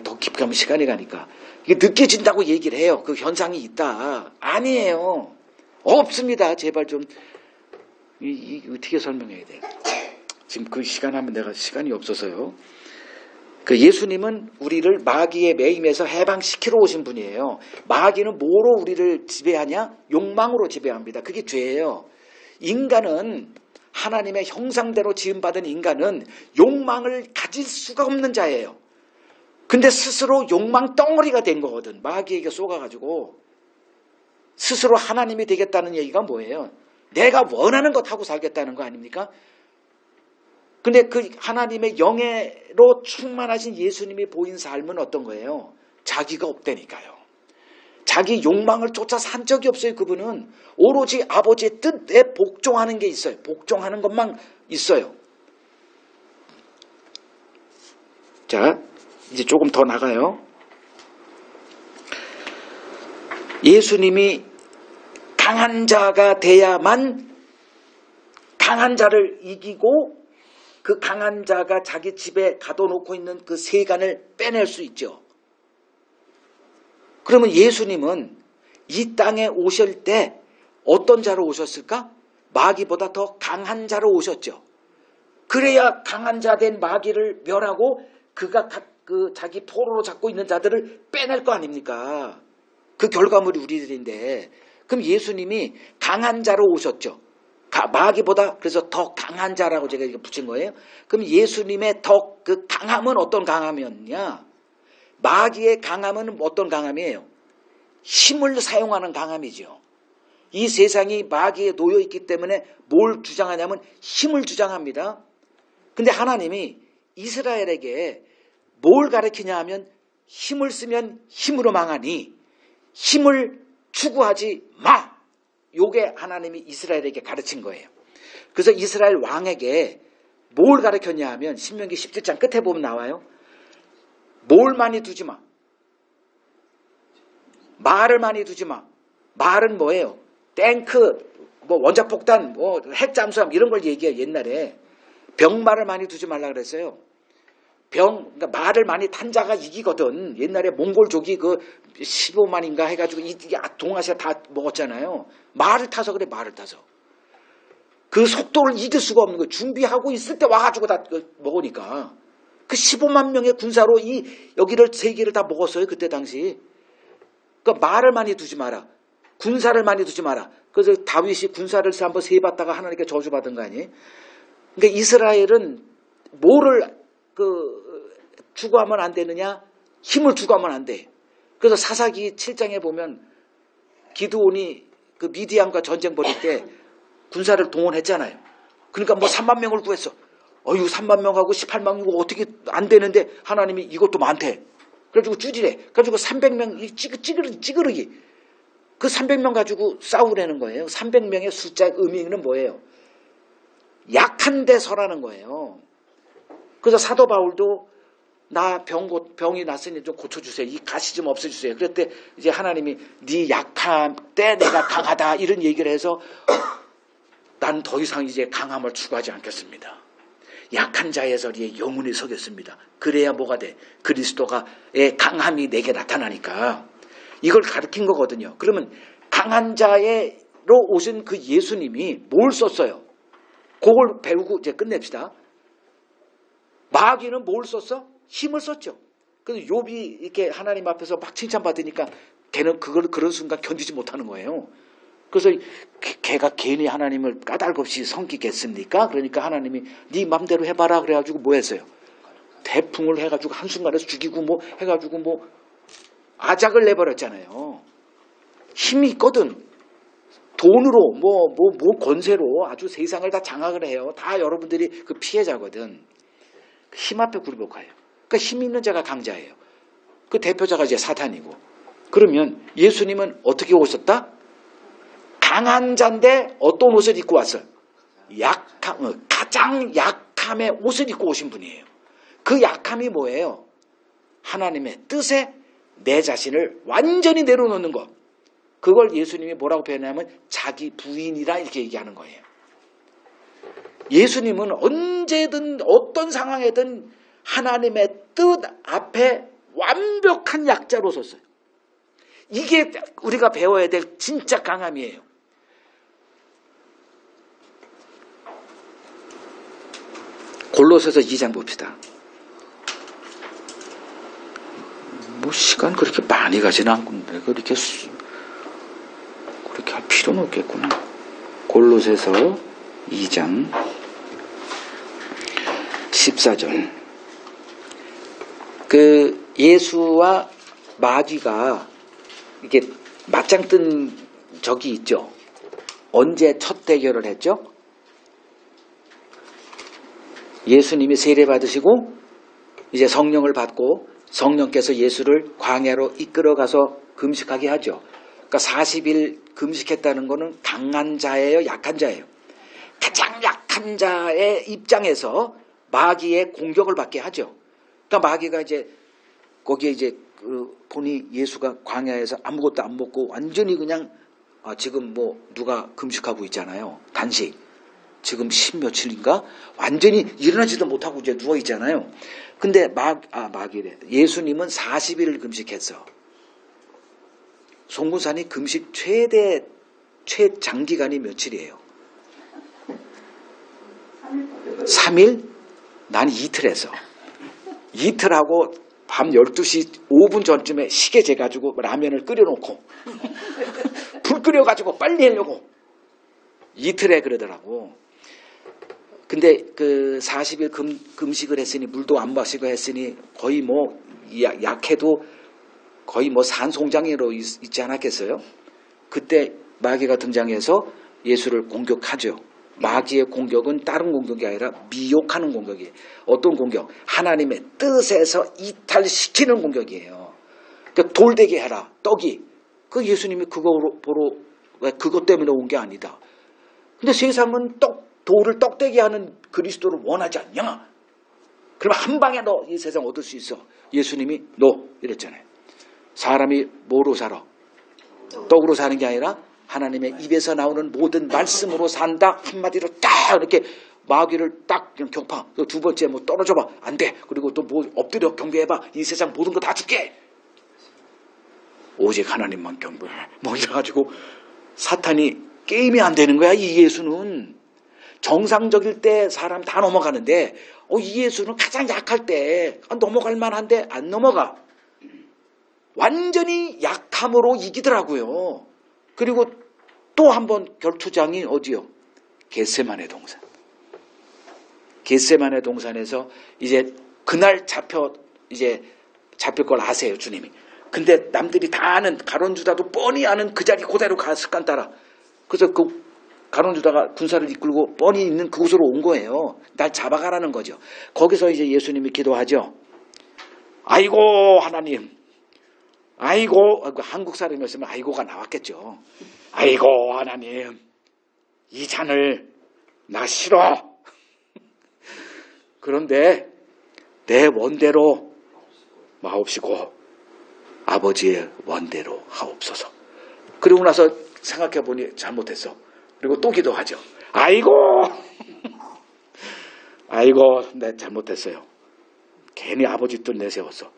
더 깊게 하면 시간이 가니까 이게 느껴진다고 얘기를 해요. 그 현상이 있다. 아니에요. 없습니다. 제발 좀 어떻게 설명해야 돼? 지금 그 시간 하면 내가 시간이 없어서요. 그 예수님은 우리를 마귀의 매임에서 해방시키러 오신 분이에요. 마귀는 뭐로 우리를 지배하냐? 욕망으로 지배합니다. 그게 죄예요. 인간은, 하나님의 형상대로 지음받은 인간은 욕망을 가질 수가 없는 자예요. 근데 스스로 욕망 덩어리가 된 거거든. 마귀에게 쏘가가지고 스스로 하나님이 되겠다는 얘기가 뭐예요? 내가 원하는 것 하고 살겠다는 거 아닙니까? 근데 그 하나님의 영예로 충만하신 예수님이 보인 삶은 어떤 거예요? 자기가 없다니까요. 자기 욕망을 쫓아 산 적이 없어요. 그분은 오로지 아버지의 뜻에 복종하는 게 있어요. 복종하는 것만 있어요. 자, 이제 조금 더 나가요. 예수님이 강한 자가 돼야만 강한 자를 이기고 그 강한 자가 자기 집에 가둬놓고 있는 그 세간을 빼낼 수 있죠. 그러면 예수님은 이 땅에 오실 때 어떤 자로 오셨을까? 마귀보다 더 강한 자로 오셨죠. 그래야 강한 자 된 마귀를 멸하고 그가 자기 포로로 잡고 있는 자들을 빼낼 거 아닙니까? 그 결과물이 우리들인데, 그럼 예수님이 강한 자로 오셨죠. 마귀보다 그래서 더 강한 자라고 제가 이거 붙인 거예요. 그럼 예수님의 더 그 강함은 어떤 강함이었냐? 마귀의 강함은 어떤 강함이에요? 힘을 사용하는 강함이죠. 이 세상이 마귀에 놓여 있기 때문에 뭘 주장하냐면 힘을 주장합니다. 근데 하나님이 이스라엘에게 뭘 가르치냐 하면 힘을 쓰면 힘으로 망하니 힘을 추구하지 마. 요게 하나님이 이스라엘에게 가르친 거예요. 그래서 이스라엘 왕에게 뭘 가르쳤냐 하면 신명기 17장 끝에 보면 나와요. 뭘 많이 두지 마. 말을 많이 두지 마. 말은 뭐예요? 탱크, 뭐 원자폭탄, 뭐 핵잠수함 이런 걸 얘기해요. 옛날에. 병말을 많이 두지 말라 그랬어요. 그러니까 말을 많이 탄 자가 이기거든. 옛날에 몽골족이 그 15만인가 해가지고 이게 동아시아 다 먹었잖아요. 말을 타서 그래, 말을 타서. 그 속도를 이길 수가 없는 거예요. 준비하고 있을 때 와가지고 다 먹으니까. 그 15만 명의 군사로 여기를 세계를 다 먹었어요. 그때 당시. 그러니까 말을 많이 두지 마라. 군사를 많이 두지 마라. 그래서 다윗이 군사를 한번 세봤다가 하나님께 저주받은 거 아니에요? 그러니까 이스라엘은 뭐를 추구하면 안 되느냐? 힘을 추구하면 안 돼. 그래서 사사기 7장에 보면 기드온이 그 미디안과 전쟁 벌일 때 군사를 동원했잖아요. 그러니까 뭐 3만 명을 구했어. 3만 명하고 18만 명 어떻게 안 되는데 하나님이 이것도 많대. 그래가지고 줄이래. 그래가지고 300명 찌그러기. 그 300명 가지고 싸우라는 거예요. 300명의 숫자 의미는 뭐예요? 약한 데 서라는 거예요. 그래서 사도 바울도 나 병이 났으니 좀 고쳐주세요. 이 가시 좀 없애주세요. 그랬더니 이제 하나님이 네 약함 때 내가 강하다 이런 얘기를 해서 난 더 이상 이제 강함을 추구하지 않겠습니다. 약한 자의 자리에 영원히 서겠습니다. 그래야 뭐가 돼? 그리스도의 강함이 내게 나타나니까. 이걸 가르친 거거든요. 그러면 강한 자로 오신 그 예수님이 뭘 썼어요? 그걸 배우고 이제 끝냅시다. 마귀는 뭘 썼어? 힘을 썼죠. 그래서 욥이 이렇게 하나님 앞에서 막 칭찬받으니까 걔는 그런 순간 견디지 못하는 거예요. 그래서 걔가 괜히 하나님을 까닭없이 섬기겠습니까? 그러니까 하나님이 네 맘대로 해봐라 그래가지고 뭐 했어요? 태풍을 해가지고 한순간에서 죽이고 뭐 해가지고 뭐 아작을 내버렸잖아요. 힘이 있거든. 돈으로 뭐 권세로 아주 세상을 다 장악을 해요. 다 여러분들이 그 피해자거든. 힘 앞에 굴복해요. 그러니까 힘 있는 자가 강자예요. 그 대표자가 이제 사탄이고. 그러면 예수님은 어떻게 오셨다? 강한 자인데 어떤 옷을 입고 왔어요? 가장 약함의 옷을 입고 오신 분이에요. 그 약함이 뭐예요? 하나님의 뜻에 내 자신을 완전히 내려놓는 것. 그걸 예수님이 뭐라고 표현하면 자기 부인이라 이렇게 얘기하는 거예요. 예수님은 언제든 어떤 상황에든 하나님의 뜻 앞에 완벽한 약자로 섰어요. 이게 우리가 배워야 될 진짜 강함이에요. 골로새서 2장 봅시다. 뭐 시간 그렇게 많이 가지는 않는데 그렇게 할 필요는 없겠구나. 골로새서 2장 14절. 그 예수와 마귀가 이게 맞짱 뜬 적이 있죠. 언제 첫 대결을 했죠? 예수님이 세례 받으시고 이제 성령을 받고 성령께서 예수를 광야로 이끌어가서 금식하게 하죠. 그러니까 40일 금식했다는 것은 강한 자예요, 약한 자예요? 가장 약한 자의 입장에서 마귀의 공격을 받게 하죠. 그러니까 마귀가 이제 거기에 이제 보니 예수가 광야에서 아무것도 안 먹고 완전히 그냥 지금 뭐 누가 금식하고 있잖아요. 단식. 지금 10며칠인가? 완전히 일어나지도 못하고 이제 누워 있잖아요. 근데 마귀래. 예수님은 40일을 금식했어. 송구산이 금식 최장기간이 며칠이에요? 3일? 난 이틀 했어. 이틀하고 밤 12시 5분 전쯤에 시계 재가지고 라면을 끓여놓고 불 끓여가지고 빨리 하려고 이틀에 그러더라고. 근데 그 40일 금식을 했으니 물도 안 마시고 했으니 거의 뭐 약해도 거의 뭐 산송장애로 있지 않았겠어요? 그때 마귀가 등장해서 예수를 공격하죠. 마귀의 공격은 다른 공격이 아니라 미혹하는 공격이에요. 어떤 공격? 하나님의 뜻에서 이탈시키는 공격이에요. 그러니까 돌되게 해라. 떡이. 그 예수님이 그것 때문에 온 게 아니다. 근데 세상은 돌을 떡되게 하는 그리스도를 원하지 않냐? 그럼 한 방에 너 이 세상 얻을 수 있어. 예수님이 이랬잖아요. 사람이 뭐로 살아? 떡으로 사는 게 아니라 하나님의 입에서 나오는 모든 말씀으로 산다. 한마디로 딱 이렇게 마귀를 딱 격파. 두 번째 떨어져봐. 안 돼. 그리고 또 엎드려 경배해봐. 이 세상 모든 거 다 줄게. 오직 하나님만 경배해. 이래가지고 사탄이 게임이 안 되는 거야. 이 예수는. 정상적일 때 사람 다 넘어가는데 이 예수는 가장 약할 때 넘어갈 만한데 안 넘어가. 완전히 약함으로 이기더라고요. 그리고 또 한 번 결투장이 어디요? 겟세마네 동산. 겟세마네 동산에서 이제 그날 잡힐 걸 아세요, 주님이. 근데 남들이 다 아는, 가룟유다도 뻔히 아는 그 자리 그대로 갔을 깐 따라. 그래서 그 가룟유다가 군사를 이끌고 뻔히 있는 그곳으로 온 거예요. 날 잡아가라는 거죠. 거기서 이제 예수님이 기도하죠. 아이고 하나님. 아이고, 한국 사람이었으면 아이고가 나왔겠죠. 아이고 하나님, 이 잔을 나 싫어. 그런데 내 원대로 마옵시고 아버지의 원대로 하옵소서. 그러고 나서 생각해 보니 잘못했어. 그리고 또 기도하죠. 아이고 아이고 내 잘못했어요. 괜히 아버지 뜻 내세웠어.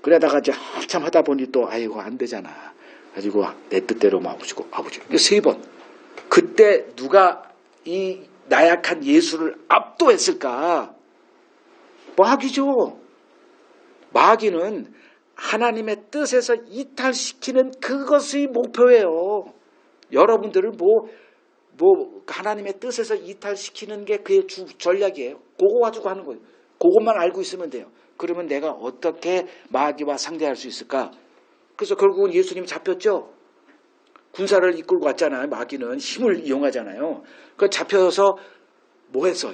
그러다가 이제 한참 하다 보니 또 아이고 안 되잖아. 가지고 내 뜻대로 마옵시고 아버지. 이게 3번. 그때 누가 이 나약한 예수를 압도했을까? 마귀죠. 마귀는 하나님의 뜻에서 이탈시키는 그것이 목표예요. 여러분들을 하나님의 뜻에서 이탈시키는 게 그의 주 전략이에요. 그거 가지고 하는 거예요. 그것만 알고 있으면 돼요. 그러면 내가 어떻게 마귀와 상대할 수 있을까? 그래서 결국은 예수님 잡혔죠. 군사를 이끌고 왔잖아요. 마귀는 힘을 이용하잖아요. 그 잡혀서 뭐 했어?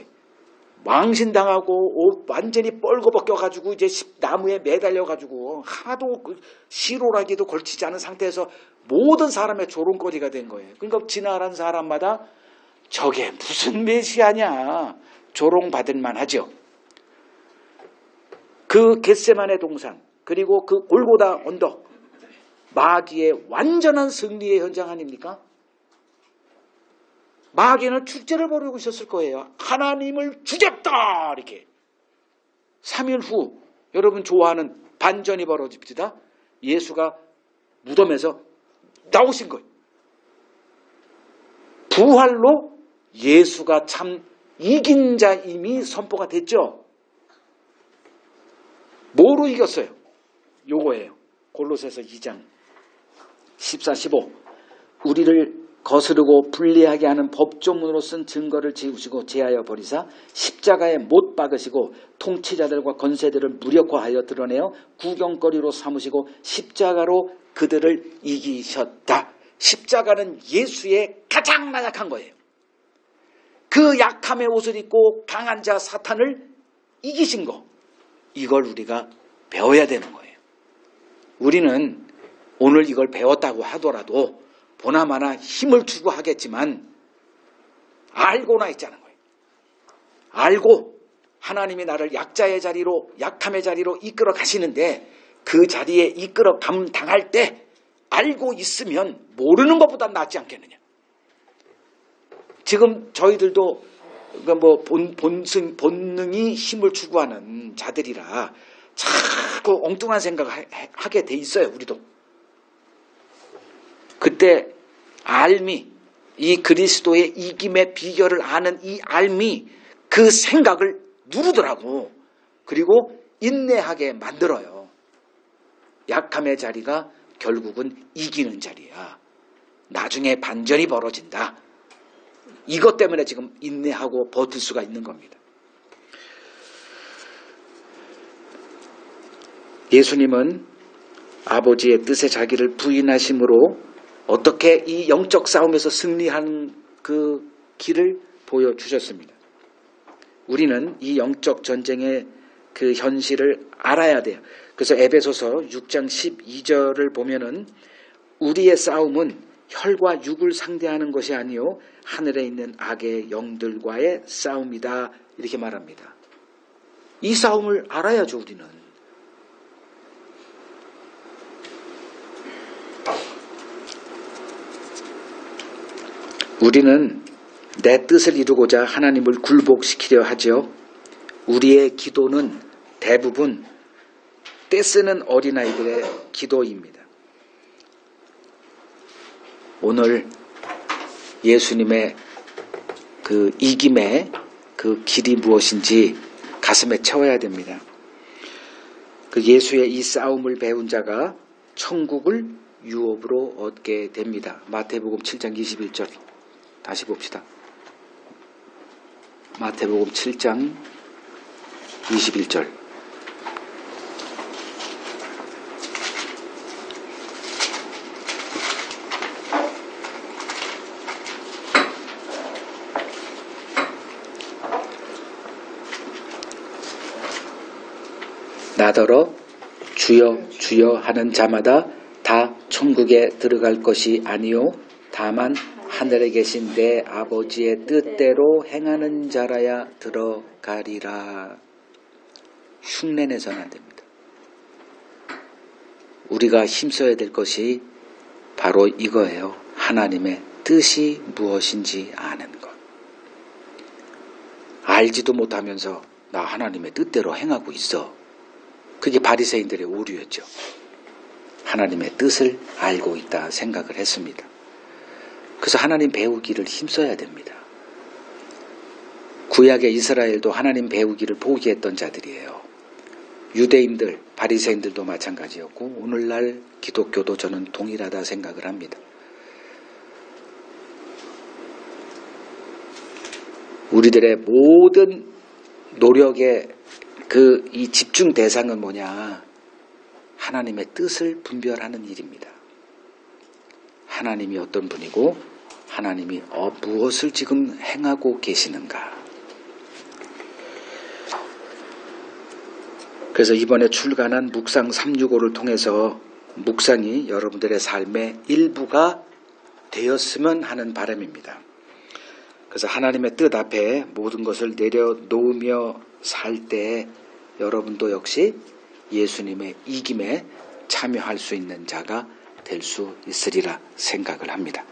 망신당하고 옷 완전히 뻘거벗겨가지고 이제 나무에 매달려가지고 하도 시로라기도 걸치지 않은 상태에서 모든 사람의 조롱거리가 된 거예요. 그러니까 지나가는 사람마다 저게 무슨 메시아냐 조롱받을 만하죠. 그 겟세마네 동산 그리고 그 골고다 언덕 마귀의 완전한 승리의 현장 아닙니까? 마귀는 축제를 벌이고 있었을 거예요. 하나님을 죽였다 이렇게. 3일 후 여러분 좋아하는 반전이 벌어집니다. 예수가 무덤에서 나오신 거예요. 부활로 예수가 참 이긴 자임이 선포가 됐죠. 뭐로 이겼어요? 요거예요. 골로새서 2장 14, 15 우리를 거스르고 불리하게 하는 법조문으로 쓴 증거를 지우시고 제하여 버리사 십자가에 못 박으시고 통치자들과 권세들을 무력화하여 드러내어 구경거리로 삼으시고 십자가로 그들을 이기셨다. 십자가는 예수의 가장 나약한 거예요. 그 약함의 옷을 입고 강한 자 사탄을 이기신 거. 이걸 우리가 배워야 되는 거예요. 우리는 오늘 이걸 배웠다고 하더라도 보나마나 힘을 주고 하겠지만 알고나 있자는 거예요. 알고 하나님이 나를 약자의 자리로 약함의 자리로 이끌어 가시는데 그 자리에 이끌어 당할 때 알고 있으면 모르는 것보다 낫지 않겠느냐. 지금 저희들도 본능이 힘을 추구하는 자들이라 자꾸 엉뚱한 생각을 하게 돼 있어요. 우리도. 그때 알미, 이 그리스도의 이김의 비결을 아는 이 알미 그 생각을 누르더라고. 그리고 인내하게 만들어요. 약함의 자리가 결국은 이기는 자리야. 나중에 반전이 벌어진다. 이것 때문에 지금 인내하고 버틸 수가 있는 겁니다. 예수님은 아버지의 뜻에 자기를 부인하심으로 어떻게 이 영적 싸움에서 승리하는 그 길을 보여주셨습니다. 우리는 이 영적 전쟁의 그 현실을 알아야 돼요. 그래서 에베소서 6장 12절을 보면은 우리의 싸움은 혈과 육을 상대하는 것이 아니요 하늘에 있는 악의 영들과의 싸움이다 이렇게 말합니다. 이 싸움을 알아야죠. 우리는. 우리는 내 뜻을 이루고자 하나님을 굴복시키려 하죠. 우리의 기도는 대부분 떼쓰는 어린아이들의 기도입니다. 오늘 예수님의 그 이김의 그 길이 무엇인지 가슴에 채워야 됩니다. 그 예수의 이 싸움을 배운 자가 천국을 유업으로 얻게 됩니다. 마태복음 7장 21절 다시 봅시다. 마태복음 7장 21절 나더러 주여 주여 하는 자마다 다 천국에 들어갈 것이 아니요 다만 하늘에 계신 내 아버지의 뜻대로 행하는 자라야 들어가리라. 흉내내서는 안 됩니다. 우리가 힘써야 될 것이 바로 이거예요. 하나님의 뜻이 무엇인지 아는 것. 알지도 못하면서 나 하나님의 뜻대로 행하고 있어. 그게 바리새인들의 오류였죠. 하나님의 뜻을 알고 있다 생각을 했습니다. 그래서 하나님 배우기를 힘써야 됩니다. 구약의 이스라엘도 하나님 배우기를 포기했던 자들이에요. 유대인들, 바리새인들도 마찬가지였고 오늘날 기독교도 저는 동일하다 생각을 합니다. 우리들의 모든 노력의 이 집중 대상은 뭐냐? 하나님의 뜻을 분별하는 일입니다. 하나님이 어떤 분이고 하나님이 무엇을 지금 행하고 계시는가. 그래서 이번에 출간한 묵상 365를 통해서 묵상이 여러분들의 삶의 일부가 되었으면 하는 바람입니다. 그래서 하나님의 뜻 앞에 모든 것을 내려놓으며 살 때 여러분도 역시 예수님의 이김에 참여할 수 있는 자가 될 수 있으리라 생각을 합니다.